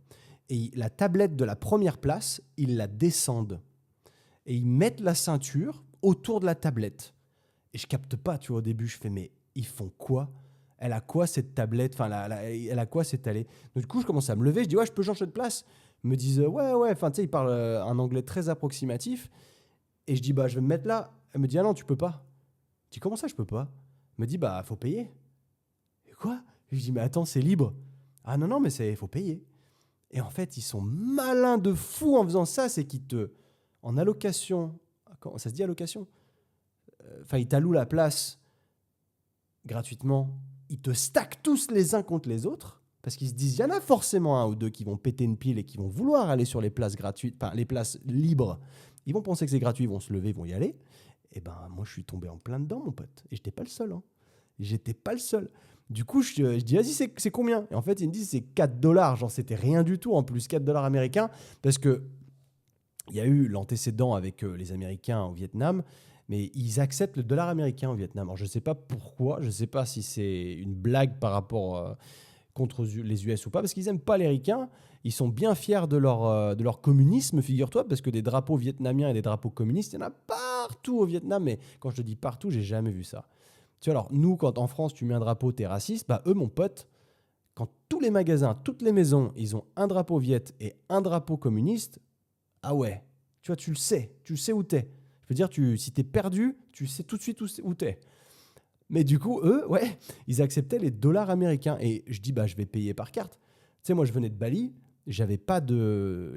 Et la tablette de la première place, ils la descendent et ils mettent la ceinture autour de la tablette. Et je capte pas, tu vois, au début, je fais, mais ils font quoi? Elle a quoi cette tablette? Enfin, elle a quoi cette allée? Donc, du coup, je commence à me lever, je dis, ouais, je peux changer de place. Ils me disent, ouais, enfin, tu sais, ils parlent un anglais très approximatif. Et je dis, bah, je vais me mettre là. Elle me dit, ah non, tu peux pas. Je dis, comment ça, je peux pas? Elle me dit, bah, faut payer. Et quoi? Je dis, mais attends, c'est libre. Ah non, mais faut payer. Et en fait, ils sont malins de fou en faisant ça. C'est qu'ils en allocation, ça se dit allocation? Enfin, ils t'allouent la place gratuitement. Ils te stackent tous les uns contre les autres parce qu'ils se disent, il y en a forcément 1 ou 2 qui vont péter une pile et qui vont vouloir aller sur les places gratuites, enfin, les places libres. Ils vont penser que c'est gratuit, ils vont se lever, ils vont y aller. Et ben, moi, je suis tombé en plein dedans, mon pote. Et j'étais pas le seul. Hein. J'étais pas le seul. Du coup, je dis, vas-y, c'est combien? Et en fait, ils me disent, c'est $4. Genre, c'était rien du tout. En plus, $4 américains. Parce que il y a eu l'antécédent avec les Américains au Vietnam, mais ils acceptent le dollar américain au Vietnam. Alors, je ne sais pas pourquoi. Je ne sais pas si c'est une blague par rapport contre les US ou pas, parce qu'ils n'aiment pas les Ricains. Ils sont bien fiers de leur communisme, figure-toi, parce que des drapeaux vietnamiens et des drapeaux communistes, il y en a partout au Vietnam. Mais quand je te dis partout, j'ai jamais vu ça. Tu vois, alors, nous, quand en France, tu mets un drapeau, t'es raciste, bah eux, mon pote, quand tous les magasins, toutes les maisons, ils ont un drapeau viet et un drapeau communiste, ah ouais, tu vois, tu sais où t'es. Je veux dire, si t'es perdu, tu sais tout de suite où t'es. Mais du coup, eux, ouais, ils acceptaient les dollars américains. Et je dis, bah, je vais payer par carte. Tu sais, moi, je venais de Bali, j'avais pas de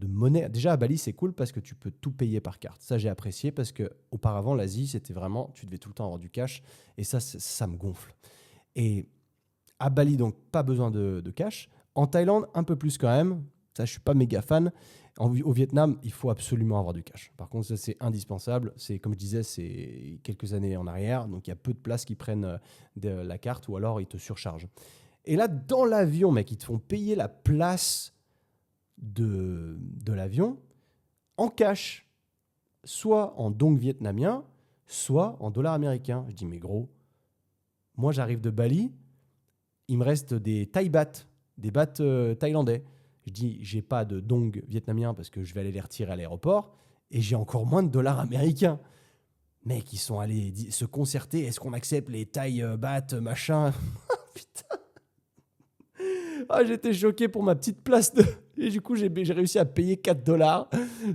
monnaie. Déjà, à Bali, c'est cool parce que tu peux tout payer par carte. Ça, j'ai apprécié parce qu'auparavant, l'Asie, c'était vraiment, tu devais tout le temps avoir du cash. Et ça me gonfle. Et à Bali, donc, pas besoin de cash. En Thaïlande, un peu plus quand même. Ça, je suis pas méga fan. Au Vietnam, il faut absolument avoir du cash. Par contre, ça, c'est indispensable. C'est, comme je disais, c'est quelques années en arrière. Donc, il y a peu de places qui prennent la carte ou alors ils te surchargent. Et là, dans l'avion, mec, ils te font payer la place de l'avion en cash. Soit en dong vietnamien, soit en dollars américains. Je dis, mais gros, moi, j'arrive de Bali. Il me reste des Thai bahts, des bahts thaïlandais. Je dis, j'ai pas de dong vietnamien parce que je vais aller les retirer à l'aéroport et j'ai encore moins de dollars américains. Mec, ils sont allés se concerter. Est-ce qu'on accepte les Thai bahts, machin? Putain. Ah, j'étais choqué pour ma petite place. Et du coup, j'ai réussi à payer $4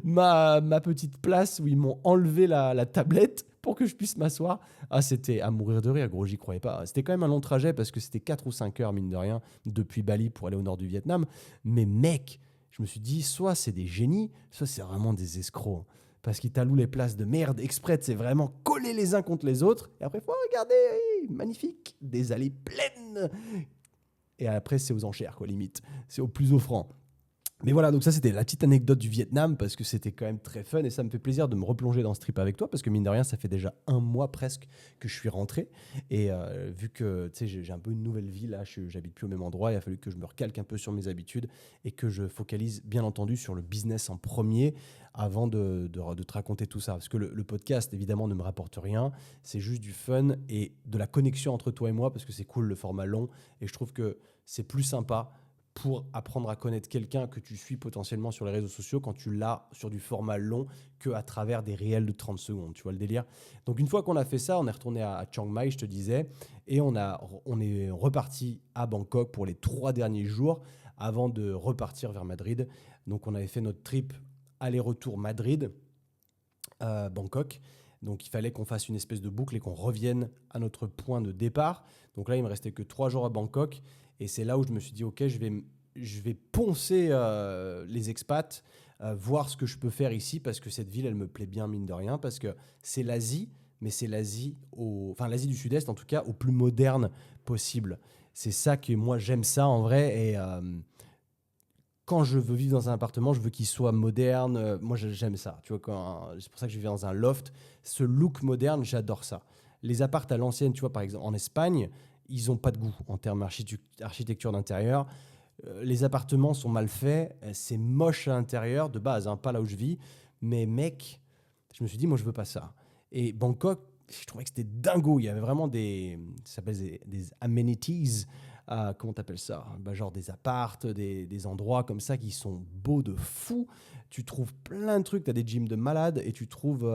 ma petite place où ils m'ont enlevé la tablette pour que je puisse m'asseoir. Ah, c'était à mourir de rire, gros, j'y croyais pas. C'était quand même un long trajet parce que c'était 4 ou 5 heures, mine de rien, depuis Bali pour aller au nord du Vietnam. Mais mec, je me suis dit, soit c'est des génies, soit c'est vraiment des escrocs. Parce qu'ils t'allouent les places de merde exprès, c'est vraiment collés les uns contre les autres. Et après, faut regarder, magnifique, des allées pleines. Et après, c'est aux enchères, quoi, limite. C'est au plus offrant. Mais voilà, donc ça c'était la petite anecdote du Vietnam parce que c'était quand même très fun et ça me fait plaisir de me replonger dans ce trip avec toi parce que mine de rien, ça fait déjà 1 mois presque que je suis rentré et vu que tu sais, j'ai un peu une nouvelle vie là, j'habite plus au même endroit, il a fallu que je me recalque un peu sur mes habitudes et que je focalise bien entendu sur le business en premier avant de te raconter tout ça parce que le podcast évidemment ne me rapporte rien, c'est juste du fun et de la connexion entre toi et moi parce que c'est cool le format long et je trouve que c'est plus sympa pour apprendre à connaître quelqu'un que tu suis potentiellement sur les réseaux sociaux quand tu l'as sur du format long qu'à travers des réels de 30 secondes. Tu vois le délire? Donc, une fois qu'on a fait ça, on est retourné à Chiang Mai, je te disais, et on est reparti à Bangkok pour les 3 derniers jours avant de repartir vers Madrid. Donc, on avait fait notre trip aller-retour Madrid, Bangkok. Donc, il fallait qu'on fasse une espèce de boucle et qu'on revienne à notre point de départ. Donc là, il me restait que 3 jours à Bangkok. Et c'est là où je me suis dit, OK, je vais poncer les expats, voir ce que je peux faire ici, parce que cette ville, elle me plaît bien, mine de rien, parce que c'est l'Asie, mais c'est enfin l'Asie du Sud-Est, en tout cas, au plus moderne possible. C'est ça que moi, j'aime ça, en vrai. Et quand je veux vivre dans un appartement, je veux qu'il soit moderne. Moi, j'aime ça. Tu vois, c'est pour ça que je vis dans un loft. Ce look moderne, j'adore ça. Les apparts à l'ancienne, tu vois, par exemple, en Espagne, ils n'ont pas de goût en termes d'architecture d'intérieur. Les appartements sont mal faits. C'est moche à l'intérieur, de base, hein, pas là où je vis. Mais mec, je me suis dit, moi, je veux pas ça. Et Bangkok, je trouvais que c'était dingo. Il y avait vraiment ça s'appelle des amenities. Comment t'appelles ça? Bah, genre des appartes, des endroits comme ça qui sont beaux de fou. Tu trouves plein de trucs. Tu as des gyms de malades et tu trouves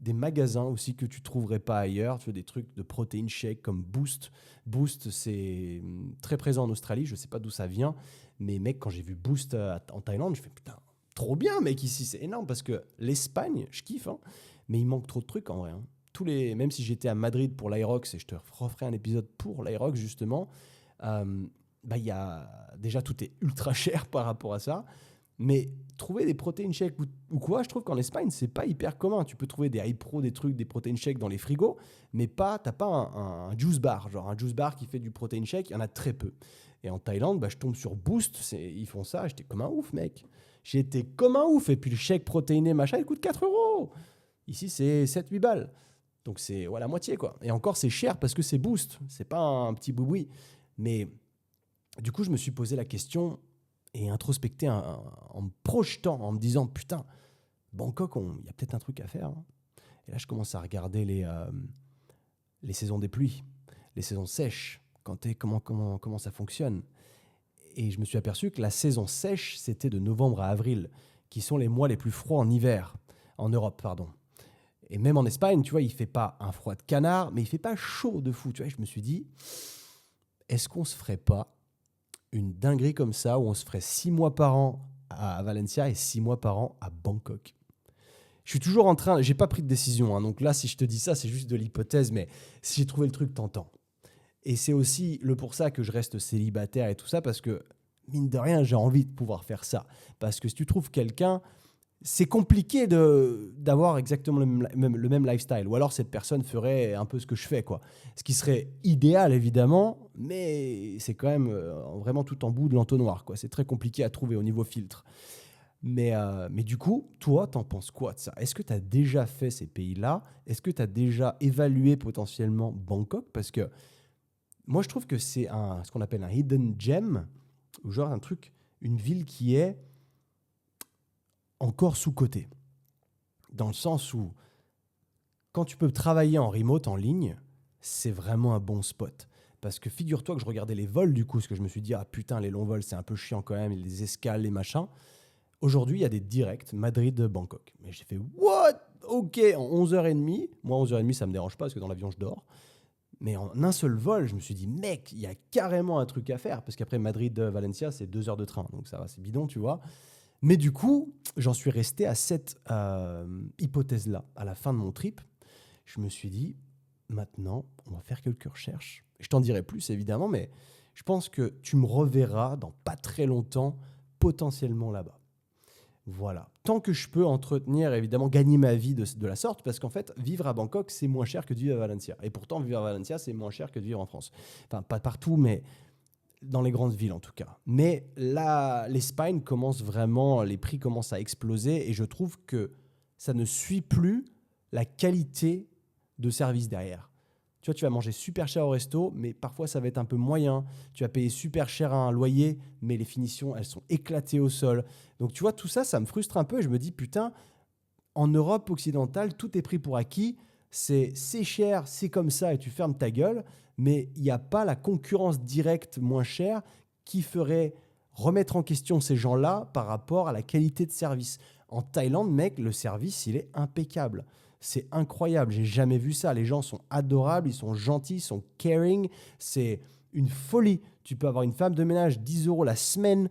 des magasins aussi que tu trouverais pas ailleurs. Tu as des trucs de protein shake comme Boost. Boost, c'est très présent en Australie. Je sais pas d'où ça vient. Mais mec, quand j'ai vu Boost en Thaïlande, je fais putain, trop bien, mec, ici, c'est énorme parce que l'Espagne, je kiffe, hein, mais il manque trop de trucs en vrai. Hein. Même si j'étais à Madrid pour l'Aerox et je te referai un épisode pour l'Aerox justement, bah, déjà tout est ultra cher par rapport à ça. Mais trouver des protein shakes ou quoi, je trouve qu'en Espagne, c'est pas hyper commun. Tu peux trouver des iPro, des trucs, des protein shakes dans les frigos, mais t'as pas un juice bar. Genre un juice bar qui fait du protein shake, il y en a très peu. Et en Thaïlande, bah, je tombe sur Boost, ils font ça. J'étais comme un ouf, mec. J'étais comme un ouf. Et puis le shake protéiné, machin, il coûte 4 euros. Ici, c'est 7-8 balles. Donc c'est la moitié, quoi. Et encore, c'est cher parce que c'est Boost. C'est pas un petit boui-boui. Mais du coup, je me suis posé la question et introspecté en me projetant, en me disant, putain, Bangkok, il y a peut-être un truc à faire. Hein. Et là, je commence à regarder les saisons des pluies, les saisons sèches, comment ça fonctionne. Et je me suis aperçu que la saison sèche, c'était de novembre à avril, qui sont les mois les plus froids en hiver, en Europe, pardon. Et même en Espagne, tu vois, il fait pas un froid de canard, mais il fait pas chaud de fou. Tu vois, je me suis dit, est-ce qu'on se ferait pas une dinguerie comme ça, où on se ferait 6 mois par an à Valencia et 6 mois par an à Bangkok? Je suis toujours en train, j'ai pas pris de décision, hein, donc là, si je te dis ça, c'est juste de l'hypothèse, mais si j'ai trouvé le truc tentant. Et c'est aussi pour ça que je reste célibataire et tout ça, parce que, mine de rien, j'ai envie de pouvoir faire ça. Parce que si tu trouves quelqu'un, c'est compliqué d'avoir exactement le même lifestyle. Ou alors cette personne ferait un peu ce que je fais, quoi. Ce qui serait idéal, évidemment, mais c'est quand même vraiment tout en bout de l'entonnoir, quoi. C'est très compliqué à trouver au niveau filtre. Mais du coup, toi, t'en penses quoi de ça? Est-ce que tu as déjà fait ces pays-là? Est-ce que tu as déjà évalué potentiellement Bangkok? Parce que moi, je trouve que c'est ce qu'on appelle un hidden gem, ou genre un truc, une ville qui est encore sous-cotée. Dans le sens où, quand tu peux travailler en remote, en ligne, c'est vraiment un bon spot. Parce que figure-toi que je regardais les vols du coup, parce que je me suis dit, ah putain, les longs vols, c'est un peu chiant quand même, les escales, les machins. Aujourd'hui, il y a des directs Madrid-Bangkok. Mais j'ai fait, what? Ok, en 11h30. Moi, 11h30, ça me dérange pas, parce que dans l'avion, je dors. Mais en un seul vol, je me suis dit, mec, il y a carrément un truc à faire. Parce qu'après, Madrid-Valencia, c'est 2 heures de train. Donc ça va, c'est bidon, tu vois. Mais du coup, j'en suis resté à cette hypothèse-là. À la fin de mon trip, Je me suis dit, maintenant, on va faire quelques recherches. Je t'en dirai plus, évidemment, mais je pense que tu me reverras dans pas très longtemps, potentiellement là-bas. Voilà. Tant que je peux entretenir, évidemment, gagner ma vie de la sorte, parce qu'en fait, vivre à Bangkok, c'est moins cher que de vivre à Valencia. Et pourtant, vivre à Valencia, c'est moins cher que de vivre en France. Enfin, pas partout, mais dans les grandes villes en tout cas. Mais là, l'Espagne commence vraiment, les prix commencent à exploser et je trouve que ça ne suit plus la qualité de service derrière. Tu vois, tu vas manger super cher au resto, mais parfois ça va être un peu moyen. Tu vas payer super cher à un loyer, mais les finitions, elles sont éclatées au sol. Donc tu vois, tout ça, ça me frustre un peu et je me dis, putain, en Europe occidentale, tout est pris pour acquis. C'est cher, c'est comme ça et tu fermes ta gueule. Mais il n'y a pas la concurrence directe moins chère qui ferait remettre en question ces gens-là par rapport à la qualité de service. En Thaïlande, mec, le service, il est impeccable. C'est incroyable, j'ai jamais vu ça. Les gens sont adorables, ils sont gentils, ils sont caring. C'est une folie. Tu peux avoir une femme de ménage, 10 euros la semaine.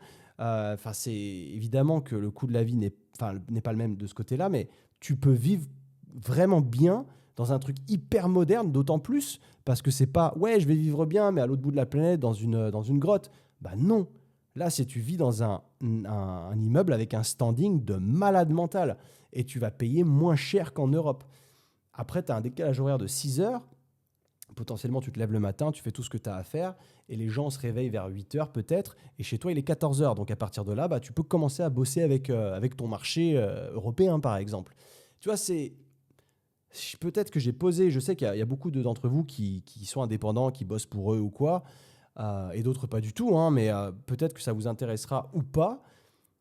C'est évidemment que le coût de la vie n'est pas le même de ce côté-là, mais tu peux vivre vraiment bien dans un truc hyper moderne, d'autant plus parce que c'est pas ouais, je vais vivre bien, mais à l'autre bout de la planète, dans une grotte. Bah non. Là, si tu vis dans un immeuble avec un standing de malade mental et tu vas payer moins cher qu'en Europe. Après, tu as un décalage horaire de 6 heures. Potentiellement, tu te lèves le matin, tu fais tout ce que tu as à faire et les gens se réveillent vers 8 heures peut-être. Et chez toi, il est 14 heures. Donc, à partir de là, bah, tu peux commencer à bosser avec ton marché européen, par exemple. Tu vois, peut-être que j'ai posé, je sais qu'il y a beaucoup d'entre vous qui sont indépendants, qui bossent pour eux ou quoi, et d'autres pas du tout, hein, mais peut-être que ça vous intéressera ou pas.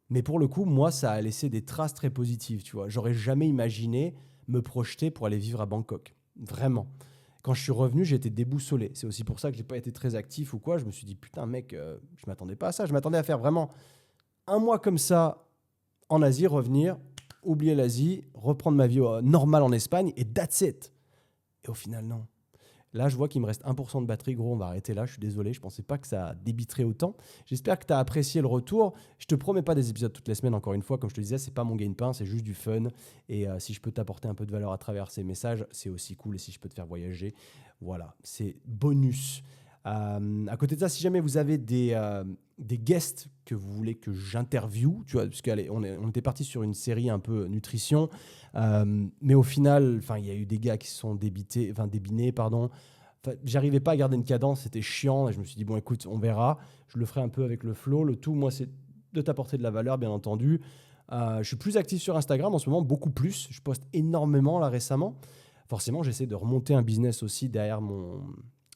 Mais pour le coup, moi, ça a laissé des traces très positives, tu vois. J'aurais jamais imaginé me projeter pour aller vivre à Bangkok. Vraiment. Quand je suis revenu, j'étais déboussolé. C'est aussi pour ça que j'ai pas été très actif ou quoi. Je me suis dit, putain, mec, je m'attendais pas à ça. Je m'attendais à faire vraiment un mois comme ça en Asie, revenir, oublier l'Asie, reprendre ma vie normale en Espagne et that's it. Et au final, non. Là, je vois qu'il me reste 1% de batterie. Gros, on va arrêter là. Je suis désolé. Je ne pensais pas que ça débiterait autant. J'espère que tu as apprécié le retour. Je te promets pas des épisodes toutes les semaines. Encore une fois, comme je te disais, c'est pas mon gagne-pain. C'est juste du fun. Et si je peux t'apporter un peu de valeur à travers ces messages, c'est aussi cool. Et si je peux te faire voyager, voilà, c'est bonus. À côté de ça, si jamais vous avez des guests que vous voulez que j'interviewe, tu vois, parce on était parti sur une série un peu nutrition, mais au final, il y a eu des gars qui se sont débinés, pardon. J'arrivais pas à garder une cadence, c'était chiant, et je me suis dit bon, écoute, on verra. Je le ferai un peu avec le flow. Le tout, moi, c'est de t'apporter de la valeur, bien entendu. Je suis plus actif sur Instagram en ce moment, beaucoup plus. Je poste énormément là récemment. Forcément, j'essaie de remonter un business aussi derrière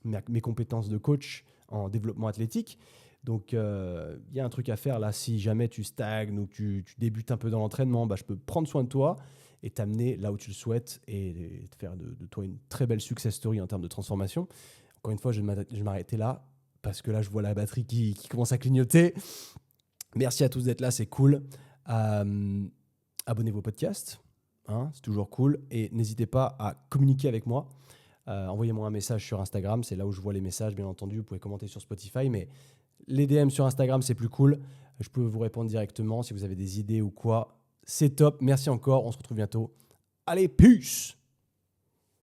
mes compétences de coach en développement athlétique. Donc, il y a un truc à faire là. Si jamais tu stagnes ou tu débutes un peu dans l'entraînement, bah, je peux prendre soin de toi et t'amener là où tu le souhaites et te faire de toi une très belle success story en termes de transformation. Encore une fois, je vais m'arrêter là parce que là, je vois la batterie qui commence à clignoter. Merci à tous d'être là, c'est cool. Abonnez-vous au podcast, hein, c'est toujours cool. Et n'hésitez pas à communiquer avec moi. Envoyez-moi un message sur Instagram, c'est là où je vois les messages, bien entendu. Vous pouvez commenter sur Spotify, mais les DM sur Instagram, c'est plus cool. Je peux vous répondre directement si vous avez des idées ou quoi. C'est top. Merci encore. On se retrouve bientôt. Allez, peace!